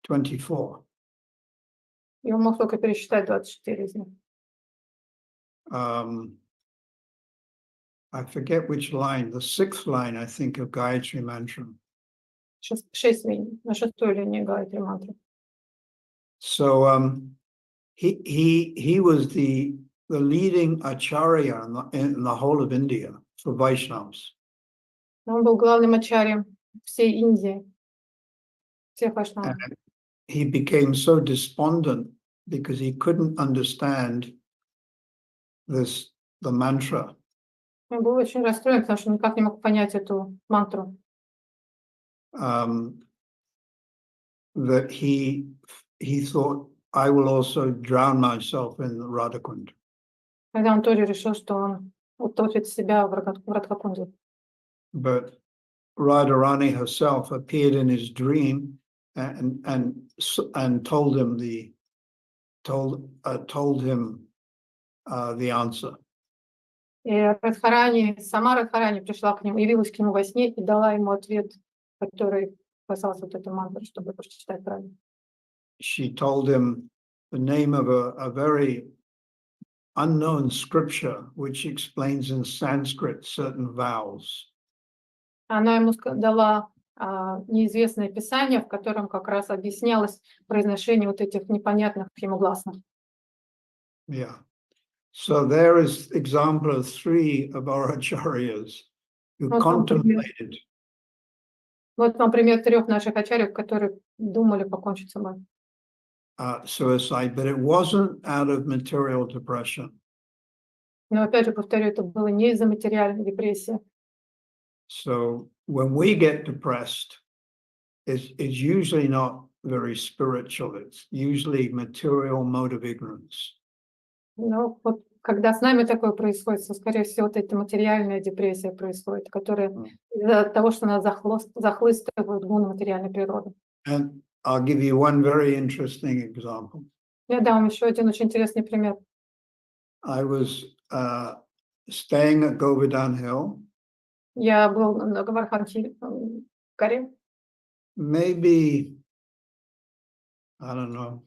24. И он мог только пересчитать 24 из них. I forget which line, the 6th line, I think, of Gayatri Mantra. 6 линий, на 6-й линии Гайатри мантры. So he was the leading acharya in the whole of India for Vaishnavas. Он был главным ачарьем всей Индии, всех вайшнавов. And he became so despondent because he couldn't understand the mantra. Он был очень расстроен, потому что никак не мог понять эту мантру. That he thought, I will also drown myself in Radhakund. Когда он тоже решил, что он утопит себя в Радхакунде. But Radharani herself appeared in his dream and told him the answer. И Радхарани, сама Радхарани пришла к нему, явилась к нему во сне и дала ему ответ, который касался вот этой мантры, чтобы прочитать правильно. She told him the name of a very unknown scripture which explains in Sanskrit certain vows. Она ему дала неизвестное писание, в котором как раз объяснялось произношение вот этих непонятных ему гласных. Yeah. So there is example of 3 of our acharyas who contemplated. Вот вам пример 3 наших ачарьев, которые думали покончить с собой. Suicide, but it wasn't out of material depression. Но опять же повторю, это было не из-за материальной депрессии. So when we get depressed, it's usually not very spiritual. It's usually material mode of ignorance. Но вот когда с нами такое происходит, то, скорее всего, вот эта материальная депрессия происходит, которая из-за того, что нас захлыстывают гуны материальной природы. And I'll give you one very interesting example. Я дам еще один очень интересный пример. I was staying at Govardhan Hill. Я был на Govardhan горе. Maybe, I don't know,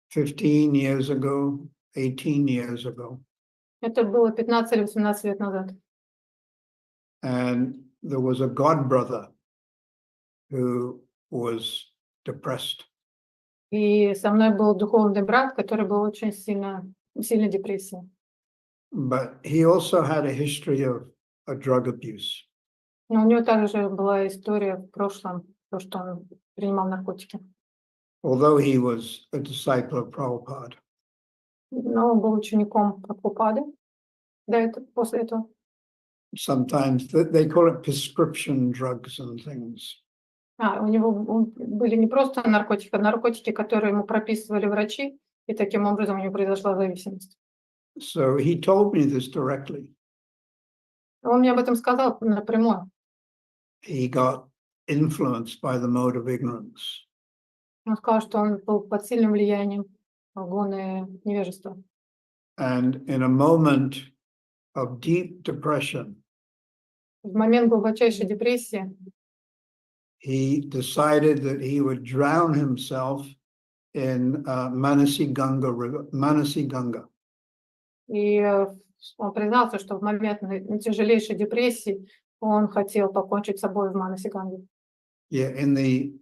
15 years ago, 18 years ago. Это было 15 или 18 лет назад. And there was a god brother who was depressed. И со мной был духовный брат, который был очень сильной депрессией. But he also had a history of drug abuse. Но у него также была история в прошлом, то, что он принимал наркотики. Although he was a disciple of Prabhupada. Но он был учеником Прабхупады после этого. Sometimes they call it prescription drugs and things. У него были не просто наркотики, а наркотики, которые ему прописывали врачи, и таким образом у него произошла зависимость. So he told me this directly. Он мне об этом сказал напрямую. He got influenced by the mode of ignorance. Он сказал, что он был под сильным влиянием гуны невежества. And in a moment of deep depression, В момент глубочайшей депрессии he decided that he would drown himself in Manasi Ganga river, Manasi Ganga. И он признался, что в момент тяжелейшей депрессии он хотел покончить с собой в Манаси Ганге. Yeah, in the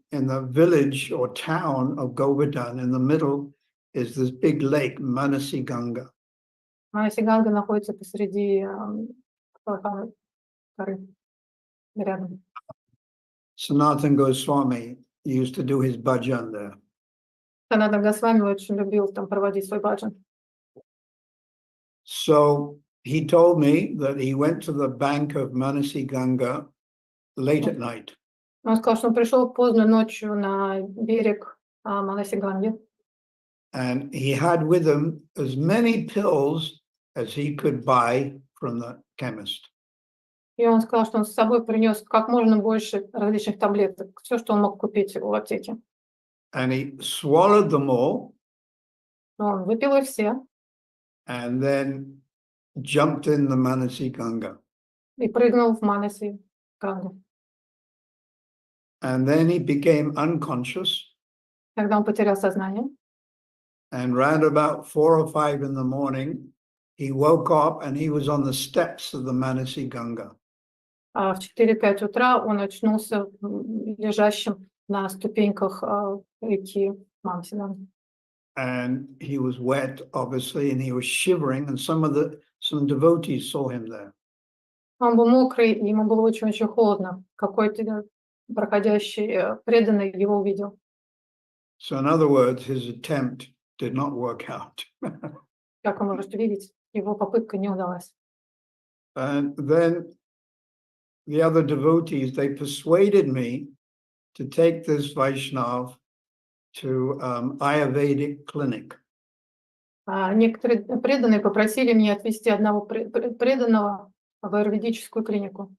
village or town of Govardhan, in the middle is this big lake, Manasi Ganga. Манасиганга находится посреди горы, рядом. Sanatana Goswami used to do his bhajan there. Санатана Госвами очень любил там проводить свой баджан. So he told me that he went to the bank of Manasi Ganga late at night. Он сказал, что он пришел поздно ночью на берег Манасиганги. And he had with him as many pills as he could buy from the chemist. И он сказал, что он с собой принес как можно больше различных таблеток, все, что он мог купить в аптеке. And he swallowed them all Он выпил их все and then jumped in the Manasi Ganga. и прыгнул в Манасигангу. And then he became unconscious. Когда он потерял сознание, And round about 4 or 5 in the morning, he woke up and he was on the steps of the Manasi Ganga. в 4-5 утра он очнулся лежащим на ступеньках реки Манасиганги. And he was wet, obviously, and he was shivering, and some devotees saw him there. Он был мокрый, и ему было очень-очень холодно. Какой-то проходящий преданный его увидел. So in other words, his attempt did not work out. Как вы можете видеть, его попытка не удалась. And then the other devotees, they persuaded me to take this Vaishnav to Ayurvedic clinic. Некоторые преданные попросили меня отвезти одного преданного в аюрведическую клинику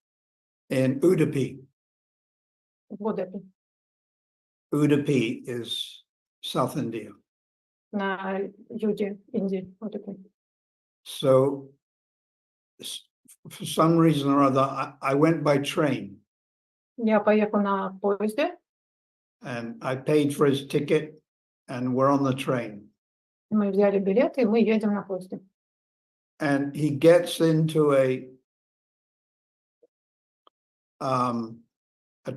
In Udupi. в Будапеште, Udupi is South India. на юге Индии. Будапеште. So for some reason or other, I went by train Я поехал на поезде, and I paid for his ticket and we're on the train. мы взяли билеты, и мы едем на поезде. And he gets into a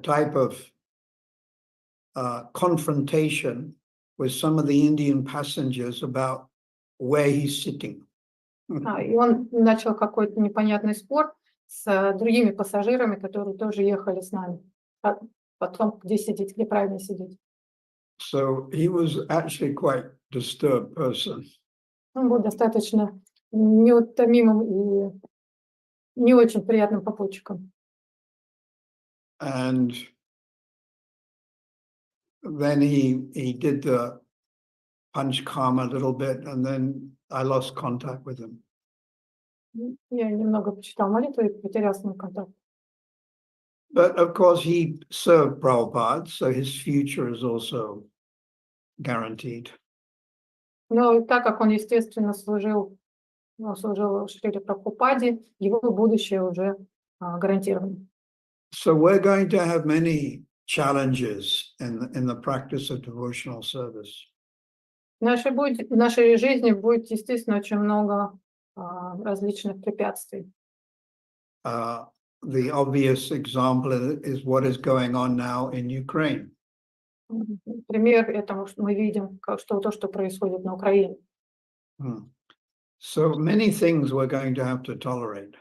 type of confrontation with some of the Indian passengers about where he's sitting. И он начал какой-то непонятный спор с другими пассажирами, которые тоже ехали с нами. Потом, где сидеть, где правильно сидеть. So he was actually quite disturbed person. Он был достаточно неутомимым и не очень приятным попутчиком. And then he did the punch karma a little bit, and then I lost contact with him. Я немного почитал молитву и потерял с ним контакт. But of course, he served Prabhupada, so his future is also guaranteed. Но так как он, естественно, служил Шриле Прабхупаде, его будущее уже гарантировано. So we're going to have many challenges in the practice of devotional service. В нашей жизни будет, естественно, очень много различных препятствий. The obvious example is what is going on now in Ukraine. Пример этому, что мы видим, то, что происходит на Украине. So many things we're going to have to tolerate.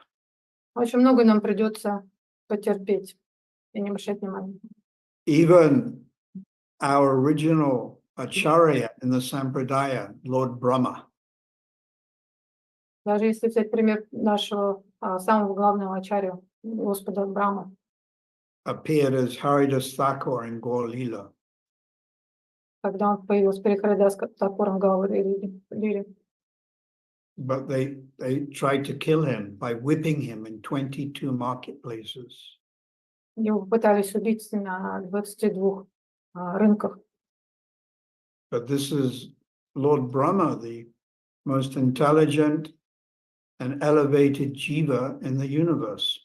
Очень много нам придется потерпеть и не обращать внимания. Even our original Acharya in the Sampradaya, Lord Brahma, Даже если взять пример нашего самого главного ачарья, Господа Брахма, appeared as Haridas Thakur in Gaur Leela. когда он появился при Харидас Такуром Гаури. But they tried to kill him by whipping him in 22 marketplaces. Его пытались убить на 22 рынках. But this is Lord Brahma, the most intelligent and elevated jiva in the universe.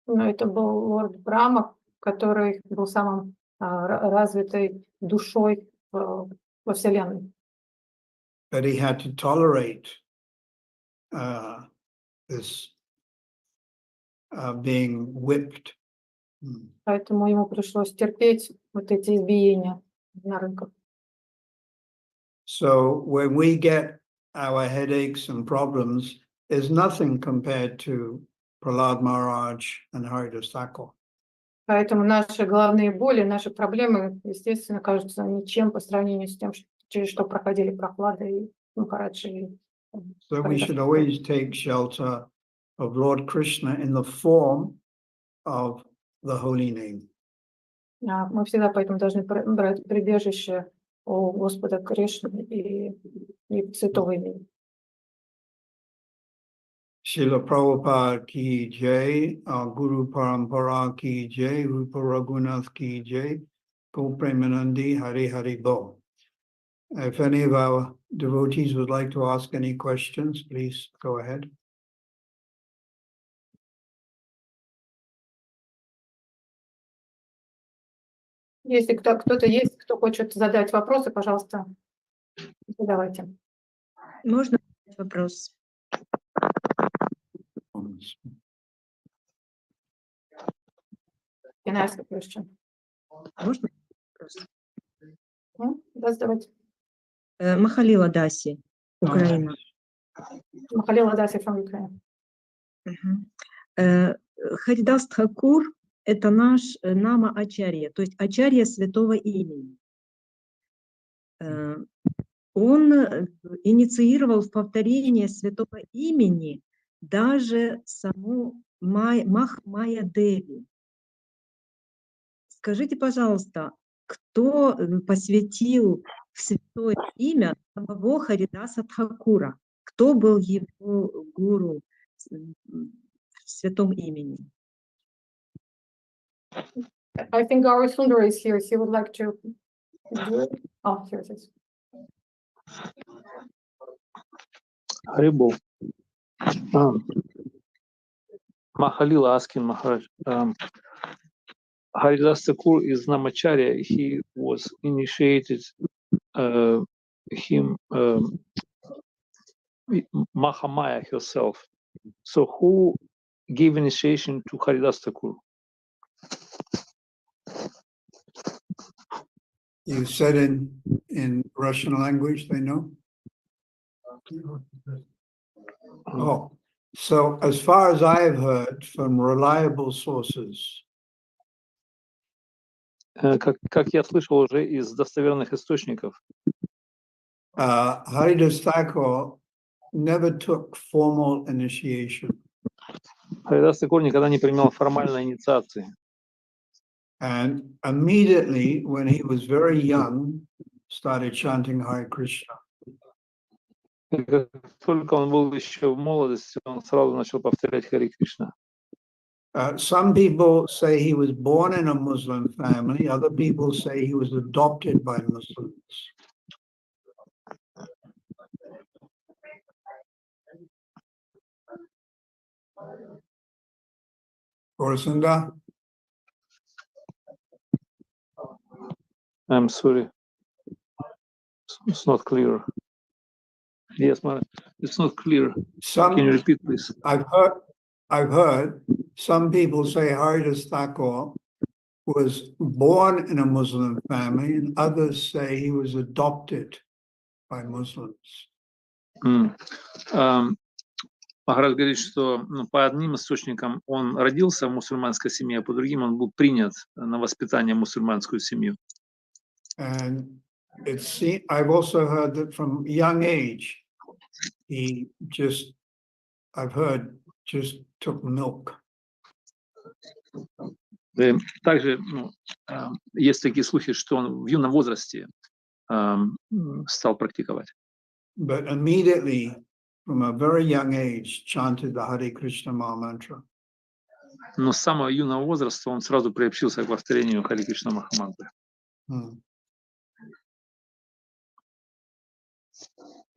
Но это был лорд Брахма, который был самым развитой душой во Вселенной. But he had to tolerate this being whipped Поэтому ему пришлось терпеть вот эти избиения на рынках. So when we get our headaches and problems, is nothing compared to Prahlad Maharaj and Haridas Thakur. Поэтому наши головные боли, наши проблемы, естественно, кажутся ничем по сравнению с тем, через что проходили Прохлада и Махарадж. So we should always take shelter of Lord Krishna in the form of the holy name. Мы всегда поэтому должны брать прибежище у Господа Кришны и святого имени. Srila Prabhupada ki jai, Guru Parampara ki jai, Rupa Raghunath ki jai, Go Premanandi Hari Hari Bo. If any of our devotees would like to ask any questions, please go ahead. Если кто-то есть, кто хочет задать вопросы, пожалуйста, задавайте. Можно вопрос? Can I ask a question? Можно вопрос? Да, задавайте. Махалила Даси, Украина. Махалила Даси from Ukraine. Харидас Тхакур – это наш нама Ачарья, то есть Ачарья святого имени. Он инициировал в повторение святого имени даже саму Махмая Деви. Скажите, пожалуйста, кто посвятил в святое имя самого Харидаса Тхакура? Кто был его гуру в святом имени? I think our Sundar is here. He would like to do it. Oh, here it is. Haribol. Mahalila asking Maharaj. Haridas Thakur is Namacharya. He was initiated him Mahamaya herself. So who gave initiation to Haridas Thakur? You said in Russian language, they know? Oh, so as far as I have heard from reliable sources, Как я слышал уже из достоверных источников, Haridas Thakur never took formal initiation. Харидас Тхакур никогда не принимал формальной инициации. And immediately when he was very young, started chanting Hare Krishna. И как только он был еще в молодости, он сразу начал повторять Хари Кришна. Some people say he was born in a Muslim family. Other people say he was adopted by Muslims. Gorasunda? I'm sorry. It's not clear. Yes, it's not clear. Can you repeat, please? I've heard some people say Haridas Thakur was born in a Muslim family, and others say he was adopted by Muslims. Maharaj говорит, что по одним источникам он родился в мусульманской семье, а по другим он был принят на воспитание в мусульманскую семью. And I've also heard that from young age, he just took milk. Также есть такие слухи, что он в юном возрасте стал практиковать. But immediately, from a very young age, chanted the Hare Krishna Maha Mantra. Но с самого юного возраста он сразу приобщился к повторению Хари Кришна Махамантры.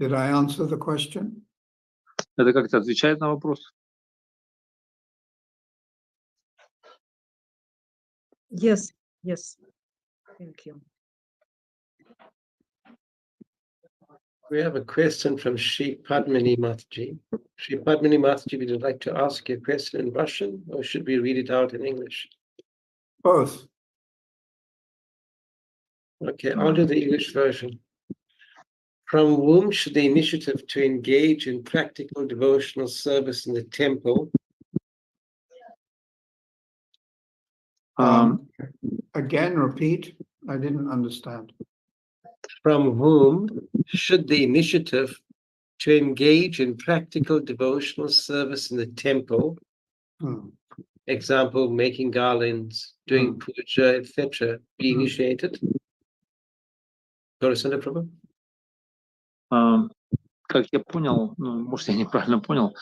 Did I answer the question? Это как-то отвечает на вопрос? Yes. Thank you. We have a question from Shri Padmini Mataji. Shri Padmini Mataji, would you like to ask your question in Russian, or should we read it out in English? Both. Okay, I'll do the English version. From whom should the initiative to engage in practical devotional service in the temple Again, repeat. I didn't understand. from whom should the initiative to engage in practical devotional service in the temple, Hmm. example, making garlands, doing puja, etc., be initiated? Gaurasana Prabhu? Как я понял, ну, может, я неправильно понял,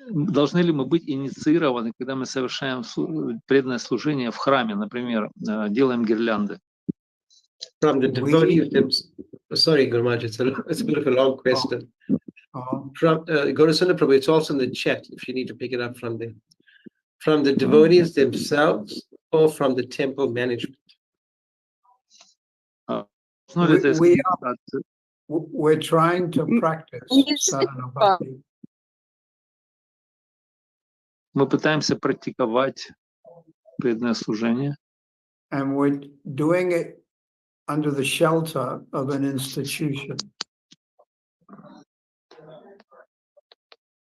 должны ли мы быть инициированы, когда мы совершаем преданное служение в храме, например, делаем гирлянды? From the devotees sorry, Guru Maharaj, it's a bit of a long question. From Gaurasana Prabhu, it's also in the chat if you need to pick it up from there. From the devotees themselves or from the temple management? We're trying to practice sadhana bhakti. Мы пытаемся практиковать преданное служение. And we're doing it under the shelter of an institution.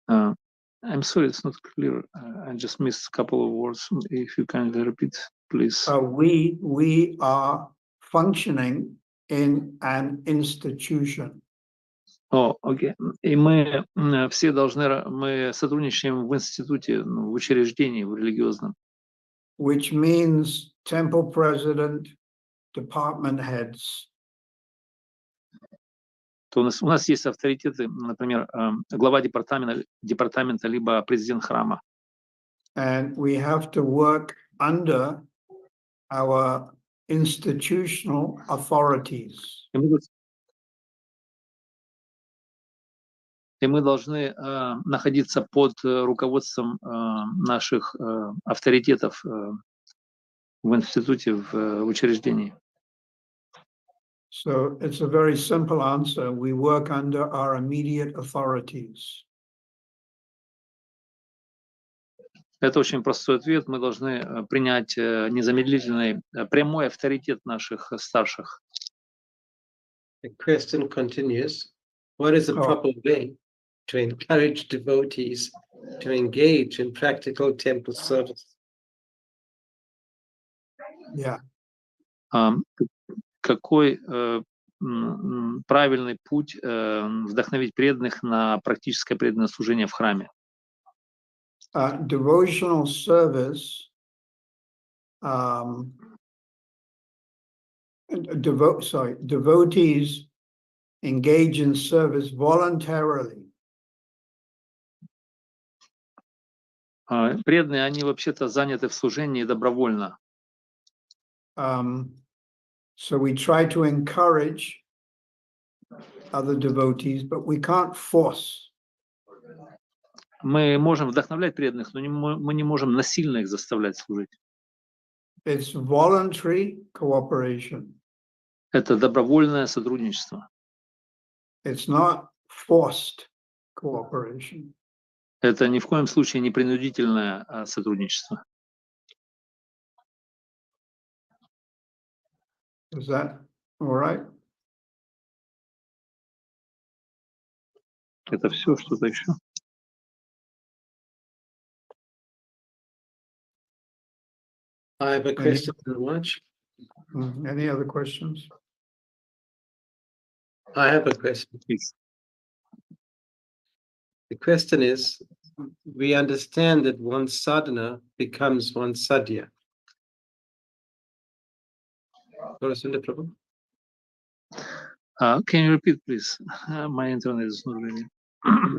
I'm sorry, it's not clear. I just missed a couple of words. If you can repeat, please. We are functioning in an institution. Окей. И мы все мы сотрудничаем в институте, в учреждении, в религиозном. Which means temple president, department heads. То у нас есть авторитеты, например, глава департамента либо президент храма. And we have to work under our institutional authorities. И мы должны находиться под руководством наших авторитетов в институте, в учреждении. So it's a very simple answer. We work under our immediate authorities. Это очень простой ответ. Мы должны принять незамедлительный, прямой авторитет наших старших. The question continues. What is the proper way to encourage devotees to engage in practical temple service? Yeah. Какой правильный путь вдохновить преданных на практическое преданное служение в храме? Devotional service, devotees engage in service voluntarily. Преданные, они вообще-то заняты в служении добровольно. So we try to encourage other devotees, but we can't force. Мы можем вдохновлять преданных, но мы не можем насильно их заставлять служить. It's voluntary cooperation. Это добровольное сотрудничество. It's not forced cooperation. Это ни в коем случае не принудительное сотрудничество. Is that all right? Это все, что-то еще? I have a question to watch. Any other questions? I have a question. The question is, we understand that one sadhana becomes one sadhya. Prabhu? Can you repeat, please? My internet is not really.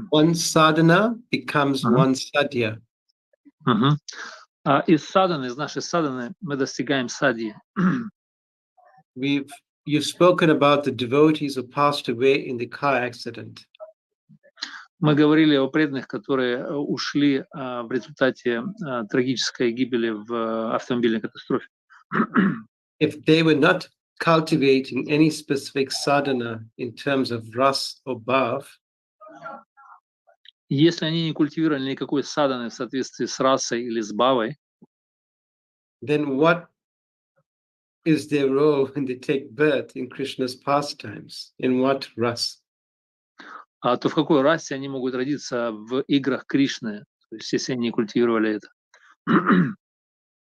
One sadhana becomes one sadhya. Из садханы, из нашей садханы мы достигаем садхи. You've spoken about the devotees who passed away in the car accident. Мы говорили о преданных, которые ушли в результате трагической гибели в автомобильной катастрофе. If they were not cultivating any specific sadhana in terms of ras or bhav, если они не культивировали никакой садханы в соответствии с расой или с бхавой, then what is their role when they take birth in Krishna's pastimes? In what ras? То в какой расе они могут родиться в играх Кришны, то есть если они культивировали это?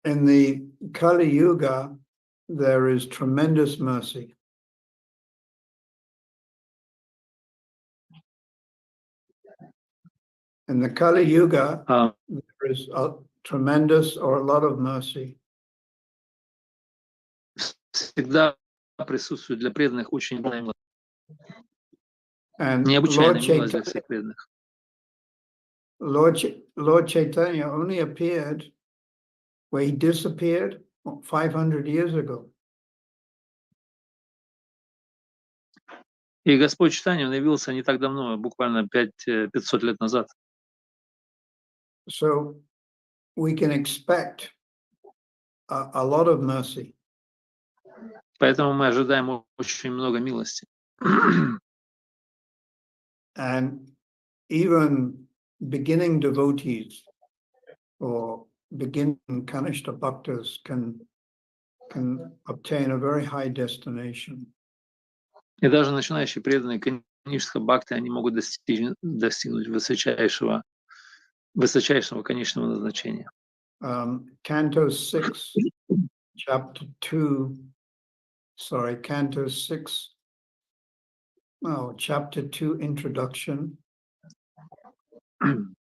In the Kali Yuga, there is tremendous mercy. In the Kali Yuga, there is a tremendous or a lot of mercy. Всегда присутствует для преданных очень And необычайная милость для всех преданных. Lord Chaitanya only appeared where he disappeared 500 years ago. И Господь Чайтанья, он явился не так давно, буквально 500 лет назад. So we can expect a lot of mercy. Поэтому мы ожидаем очень много милости. And even beginning devotees or beginning Kanishta bhaktas can obtain a very high destination. И даже начинающие преданные канишка бхакти, они могут достигнуть высочайшего конечного назначения. Canto 6, chapter 2, Canto 6, chapter 2, introduction.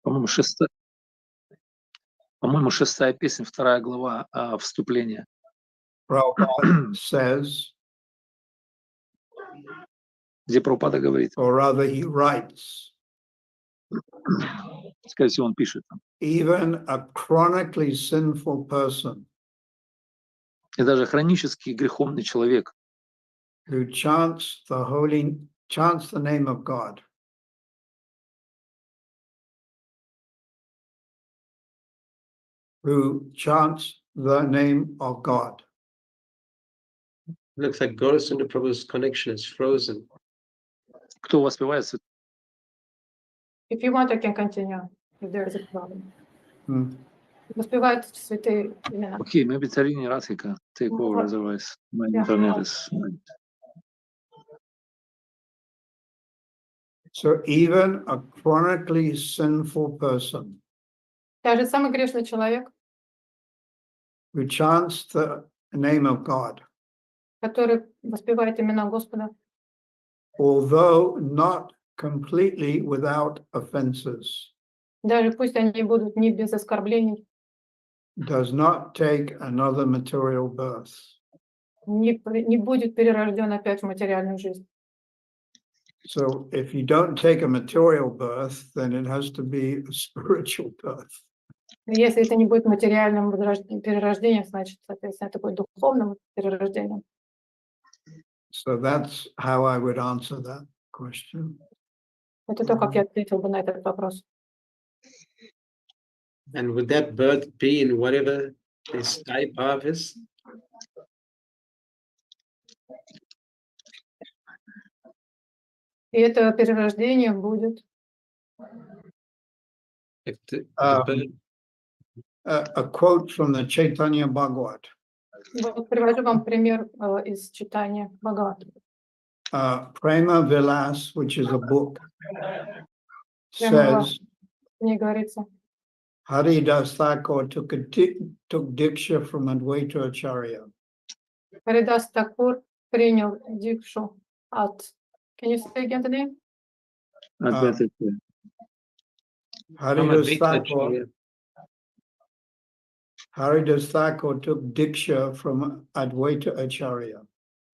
По-моему, шестая песня, 2 глава вступления. Prabhupada says, где Прабхупада говорит, or rather he writes, скорее всего, он пишет там. Even a chronically sinful person И даже хронически греховный человек, who chants the name of God, Looks like Gaurasundar Prabhu's connection is frozen. кто воспевает? If you want, I can continue, if there is a problem. Hmm. Воспевают святые имена. Okay, maybe Tarini Rathika take over, otherwise my internet is... So even a chronically sinful person Даже самый грешный человек, who chants the name of God, который воспевает имена Господа, although not completely without offenses, даже пусть они будут не без оскорблений, does not take another material birth. не будет перерожден опять в материальную жизнь. So if you don't take a material birth, then it has to be a spiritual birth. Если это не будет материальным перерождением, значит, соответственно, это будет духовным перерождением. So that's how I would answer that question. Это то, как я ответил бы на этот вопрос. And would that birth be in whatever this type of is? И это перерождение будет. A quote from the Chaitanya Bhagavat. Вот привожу вам пример из читания Бхагавата. Prema Vilas, which is a book, says Мне говорится, Haridas Thakur took diksha from Advaita Acharya. Харидас Такур принял дикшу от... Can you say again the name? Haridas Thakur took diksha from Advaita Acharya.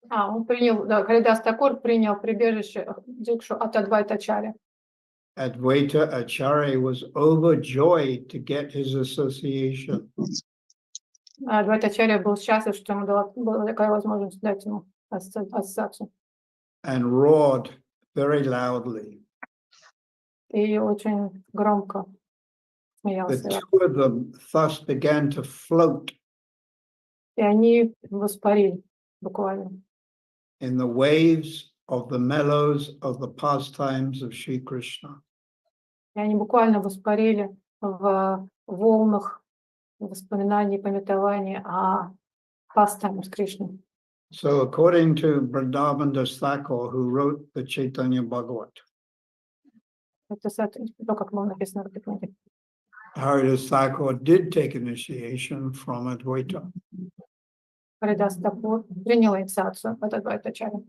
Он принял, да, Харидас Такур принял прибежище дикшу от Адвайта Ачарья. Advaita Acharya was overjoyed to get his association. Адвайта Ачарья был счастлив, что ему была такая возможность дать ему ассоциацию. And roared very loudly. И очень громко The смеялся. two of them thus began to float И они воспарили буквально in the waves of the mellows of the pastimes of Sri Krishna. И они буквально воспарили в волнах воспоминаний, памятований о pastimes Кришны. So according to Vrindavan Thakur, who wrote the Chaitanya Bhagavat, Это то, как было написано в этой книге. Haridas Thakur did take initiation from Advaita. Харидас Такур принял инициацию от Адвайта-ачарьи.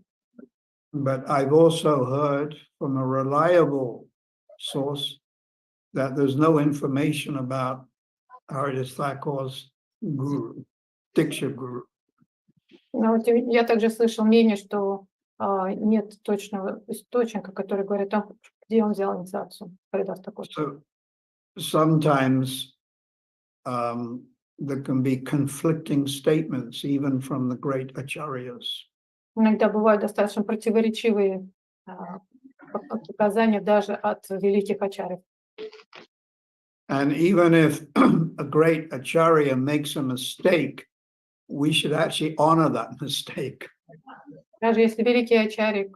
But I've also heard from a reliable source that there's no information about Haridas Thakur's guru, Diksha guru. Но вот я также слышал мнение, что нет точного источника, который говорит о том, где он взял инициацию. Харидас Такур. So sometimes there can be conflicting statements even from the great acharyas. Иногда бывают достаточно противоречивые показания даже от великих ачарьев. And even if a great acharya makes a mistake, we should actually honor that mistake. Даже если великий ачарья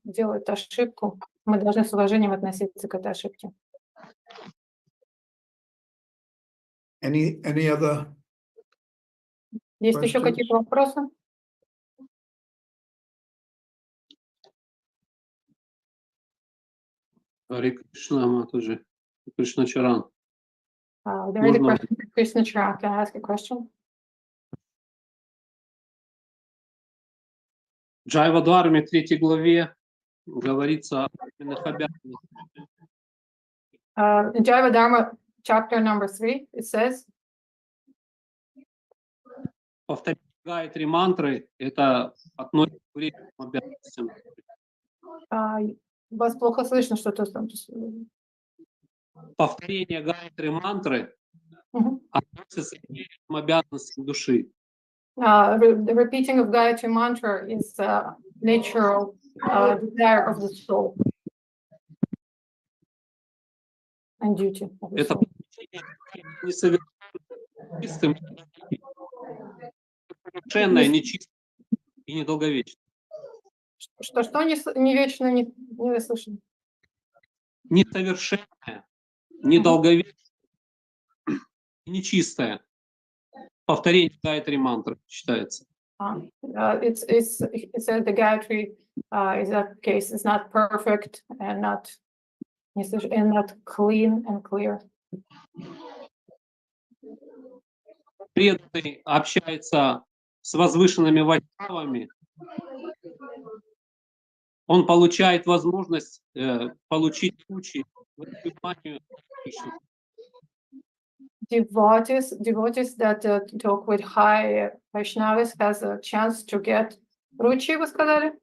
делает ошибку, мы должны с уважением относиться к этой ошибке. Any other? Есть еще какие-то вопросы? Харе Кришна, Матаджи. Кришна Чаран. There is a question for Krishna Charan. Can I ask a question? В Джайва-дхарме 3 главе говорится о временных обязанностях. In Jaiva Dharma, chapter number 3, it says, Повторение Гайатри мантры — это относится к временным обязанностям. вас плохо слышно, что-то там. Повторение Гайатри мантры Мгм. относится к временным обязанностям души. The repeating of Gayatri mantra is natural desire of the soul and duty of the Это soul. несовершенное, чистым, совершенное, нечистое и недолговечное. Что не вечно, не слышно. Несовершенное, недолговечное и нечистое. Повторение Гайатри мантры считается. It says the Gayatri is that case is not perfect and not clean and clear. Преданный общается с возвышенными вайшнавами, он получает возможность получить учи в пониманию Кришны. Devotees that talk with high Vaishnavas has a chance to get ruchi, вы сказали?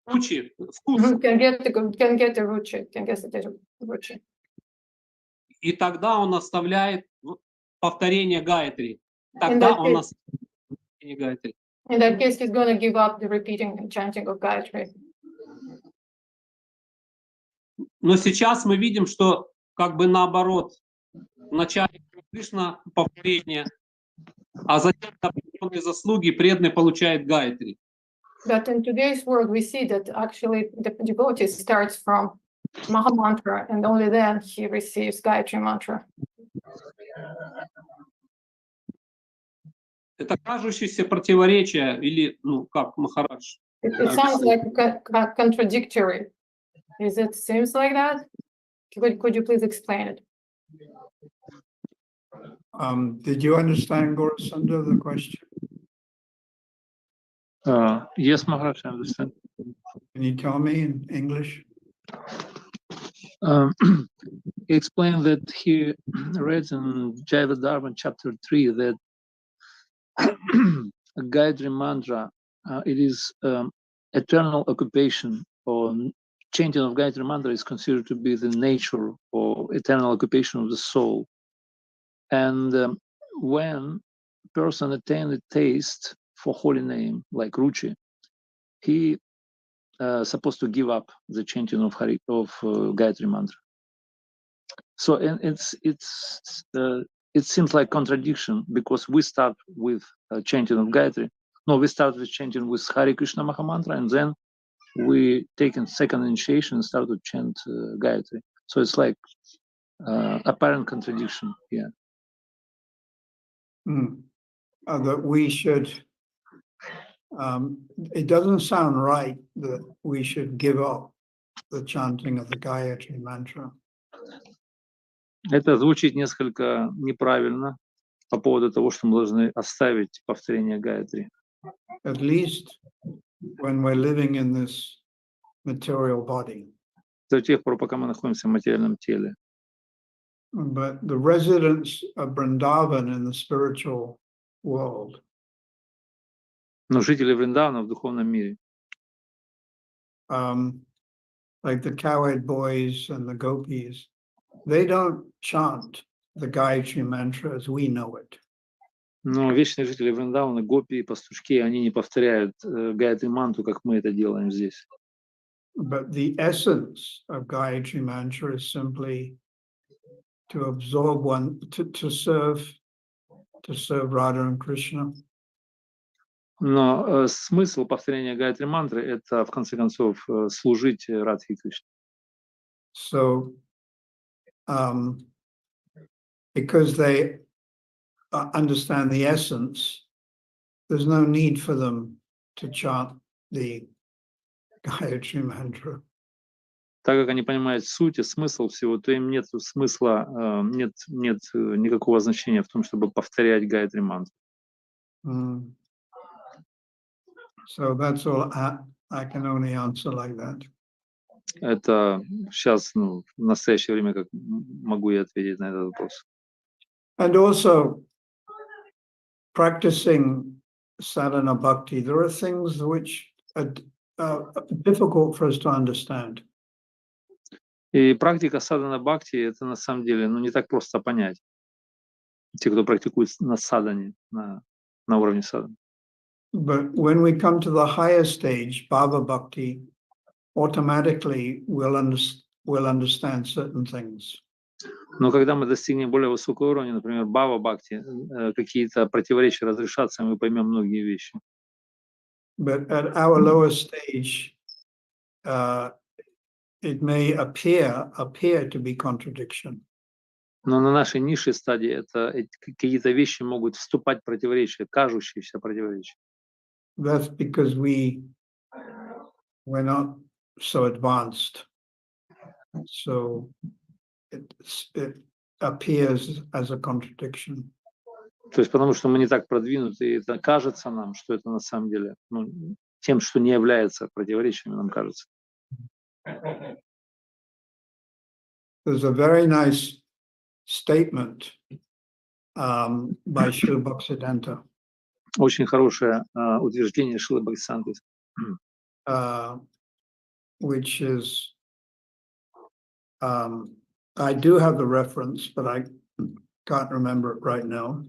Учи, вкус. Can get the ruchi. И тогда он оставляет повторение Гайатри. Тогда он оставляет повторение Гайатри. In that case, he's going to give up the repeating and chanting of Gayatri. Но сейчас мы видим, что как бы наоборот. Вначале Кришна повторение, а затем за определенные заслуги преданный получает Гайатри. But in today's world, we see that actually the devotee starts from Maha Mantra, and only then he receives Gayatri Mantra. Это кажущееся противоречие, или, как Махарадж. It sounds like contradictory. Seems like that? Could you please explain it? Did you understand, Gaurasundar, the question? Yes, Maharaj, I understand. Can you tell me in English? He explained that he read in Jaiva Dharma chapter 3 that a Gayatri mantra, it is eternal occupation, or chanting of Gayatri mantra is considered to be the nature or eternal occupation of the soul. And when a person attains a taste for holy name, like Ruchi, he supposed to give up the chanting of Gayatri mantra. So it seems like contradiction, because we start with chanting of Gayatri. No, we start with chanting with Hare Krishna Mahamantra, and then we take a second initiation and start to chant Gayatri. So it's like apparent contradiction here. that we should, it doesn't sound right that we should give up the chanting of the Gayatri mantra. Это звучит несколько неправильно по поводу того, что мы должны оставить повторение Гайатри. At least when we're living in this material body. До тех пор, пока мы находимся в материальном теле. But the residents of Vrindavan in the spiritual world, Но жители Вриндавана в духовном мире, like the cowherd boys and the gopis, they don't chant the Gayatri mantra as we know it. но вечные жители Вриндавана, гопи и пастушки, они не повторяют Гайатри мантру, как мы это делаем здесь. But the essence of Gayatri mantra is simply to absorb one, to serve Radha and Krishna. Но смысл повторения Гайатри мантры — это, в конце концов, служить Радхе и Кришне. So, because they understand the essence, there's no need for them to chant the Gayatri mantra. Так как они понимают суть и смысл всего, то им нет смысла, нет никакого значения в том, чтобы повторять Гайатри мантру. So that's all. I can only answer like that. Это сейчас, в настоящее время, как могу я ответить на этот вопрос. And also, practicing sadhana bhakti, there are things which are difficult for us to understand. И практика садхана бхакти — это на самом деле не так просто понять. Те, кто практикует на садхане, на уровне садханы. But when we come to the higher stage, bhava bhakti, automatically we'll understand certain things. Но когда мы достигнем более высокого уровня, например, бхава бхакти, какие-то противоречия разрешатся, и мы поймем многие вещи. But at our lower stage, it may appear to be contradiction. Но на нашей низшей стадии какие-то вещи могут вступать в противоречия, кажущиеся противоречия. That's because we're not so advanced. So it appears as a contradiction. То есть потому что мы не так продвинуты, и это кажется нам, что это на самом деле тем, что не является противоречием, нам кажется. There's a very nice statement by Srila Bhaktivedanta. Очень хорошее утверждение Шрилы Бхактивиданты, which is, I do have the reference, but I can't remember it right now.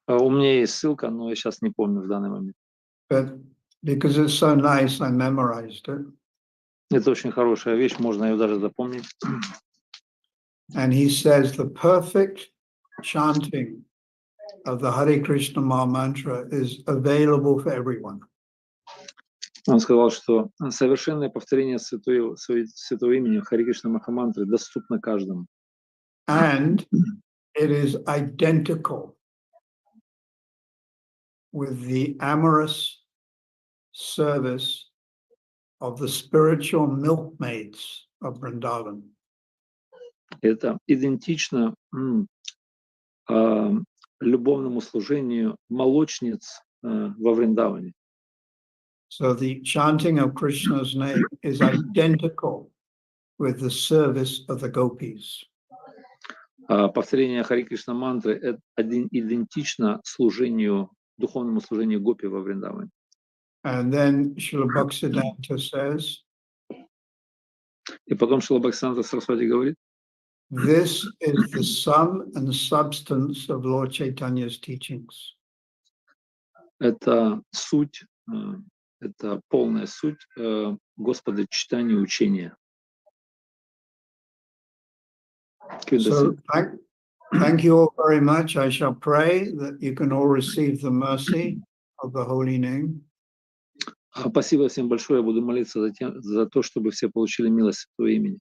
У меня есть ссылка, но я сейчас не помню в данный момент. But because it's so nice, I memorized it. Это очень хорошая вещь, можно ее даже запомнить. And he says the perfect chanting of the Hare Krishna Maha Mantra is available for everyone. Он сказал, что совершенное повторение святого имени Харе Кришна Махамантры доступно каждому. And it is identical with the amorous service of the spiritual milkmaids of Vrindavan. Это идентично любовному служению молочниц во Вриндаване. So the chanting of Krishna's name is identical with the service of the gopis. Повторение Харе Кришна мантры идентично духовному служению гопи во Вриндаване. And then Srila Bhaktivedanta says, и потом Шрила Бхактивиданта Сарасвати говорит, this is the sum and substance of Lord Chaitanya's teachings. Это суть, это полная суть Господа читания учения. So thank you all very much. I shall pray that you can all receive the mercy of the holy name. Спасибо всем большое. Я буду молиться за то, чтобы все получили милость Святого имени.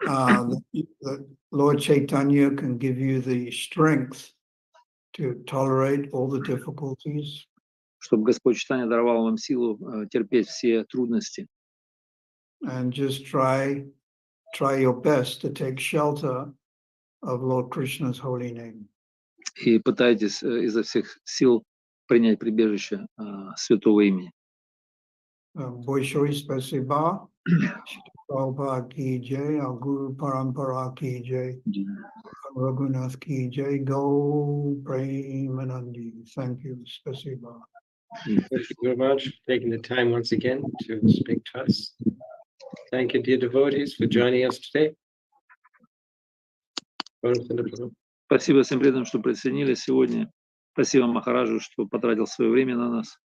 That Lord Chaitanya can give you the strength to tolerate all the difficulties чтобы Господь Читания даровал вам силу терпеть все трудности. and just try your best to take shelter of Lord Krishna's holy name. И пытайтесь изо всех сил принять прибежище святого имени. Boishori Spasiba, Prabhupada ki jai, our Guru Parampara ki jai, Raghunath ki jai, Go Premanandi. Thank you, Spasiba. Thank you very much for taking the time once again to speak to us. Thank you, dear devotees, for joining us today. Спасибо всем преданным, что присоединились сегодня. Спасибо Махараджу, что потратил свое время на нас.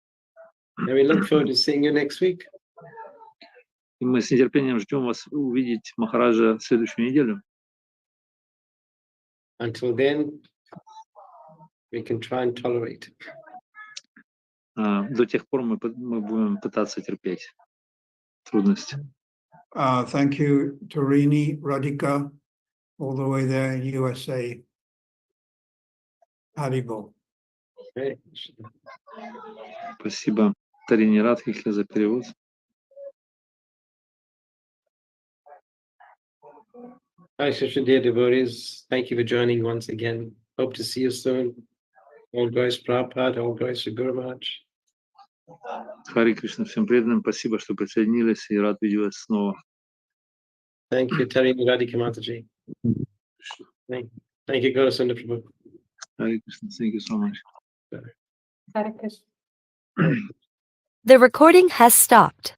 And we look forward to seeing you next week. И мы с нетерпением ждем вас увидеть Махараджа в следующую неделю. Until then, we can try and tolerate. До тех пор мы будем пытаться терпеть трудности. Thank you, Tarini, Radhika, all the way there in USA. Haribo. Okay. Спасибо Тарине Радхихе за перевод. Hi, Shishra, dear devotees. Thank you for joining once again. Hope to see you soon. All glories to Prabhupada, all glories to Guru Maharaj. Хари Кришна, всем преданным, спасибо, что присоединились, и рад видеть вас снова. Thank you, Tarini Radhika Mataji. Thank you, Gaurasundar Prabhu. Хари Кришна, thank you so much. Hare Krishna. The recording has stopped.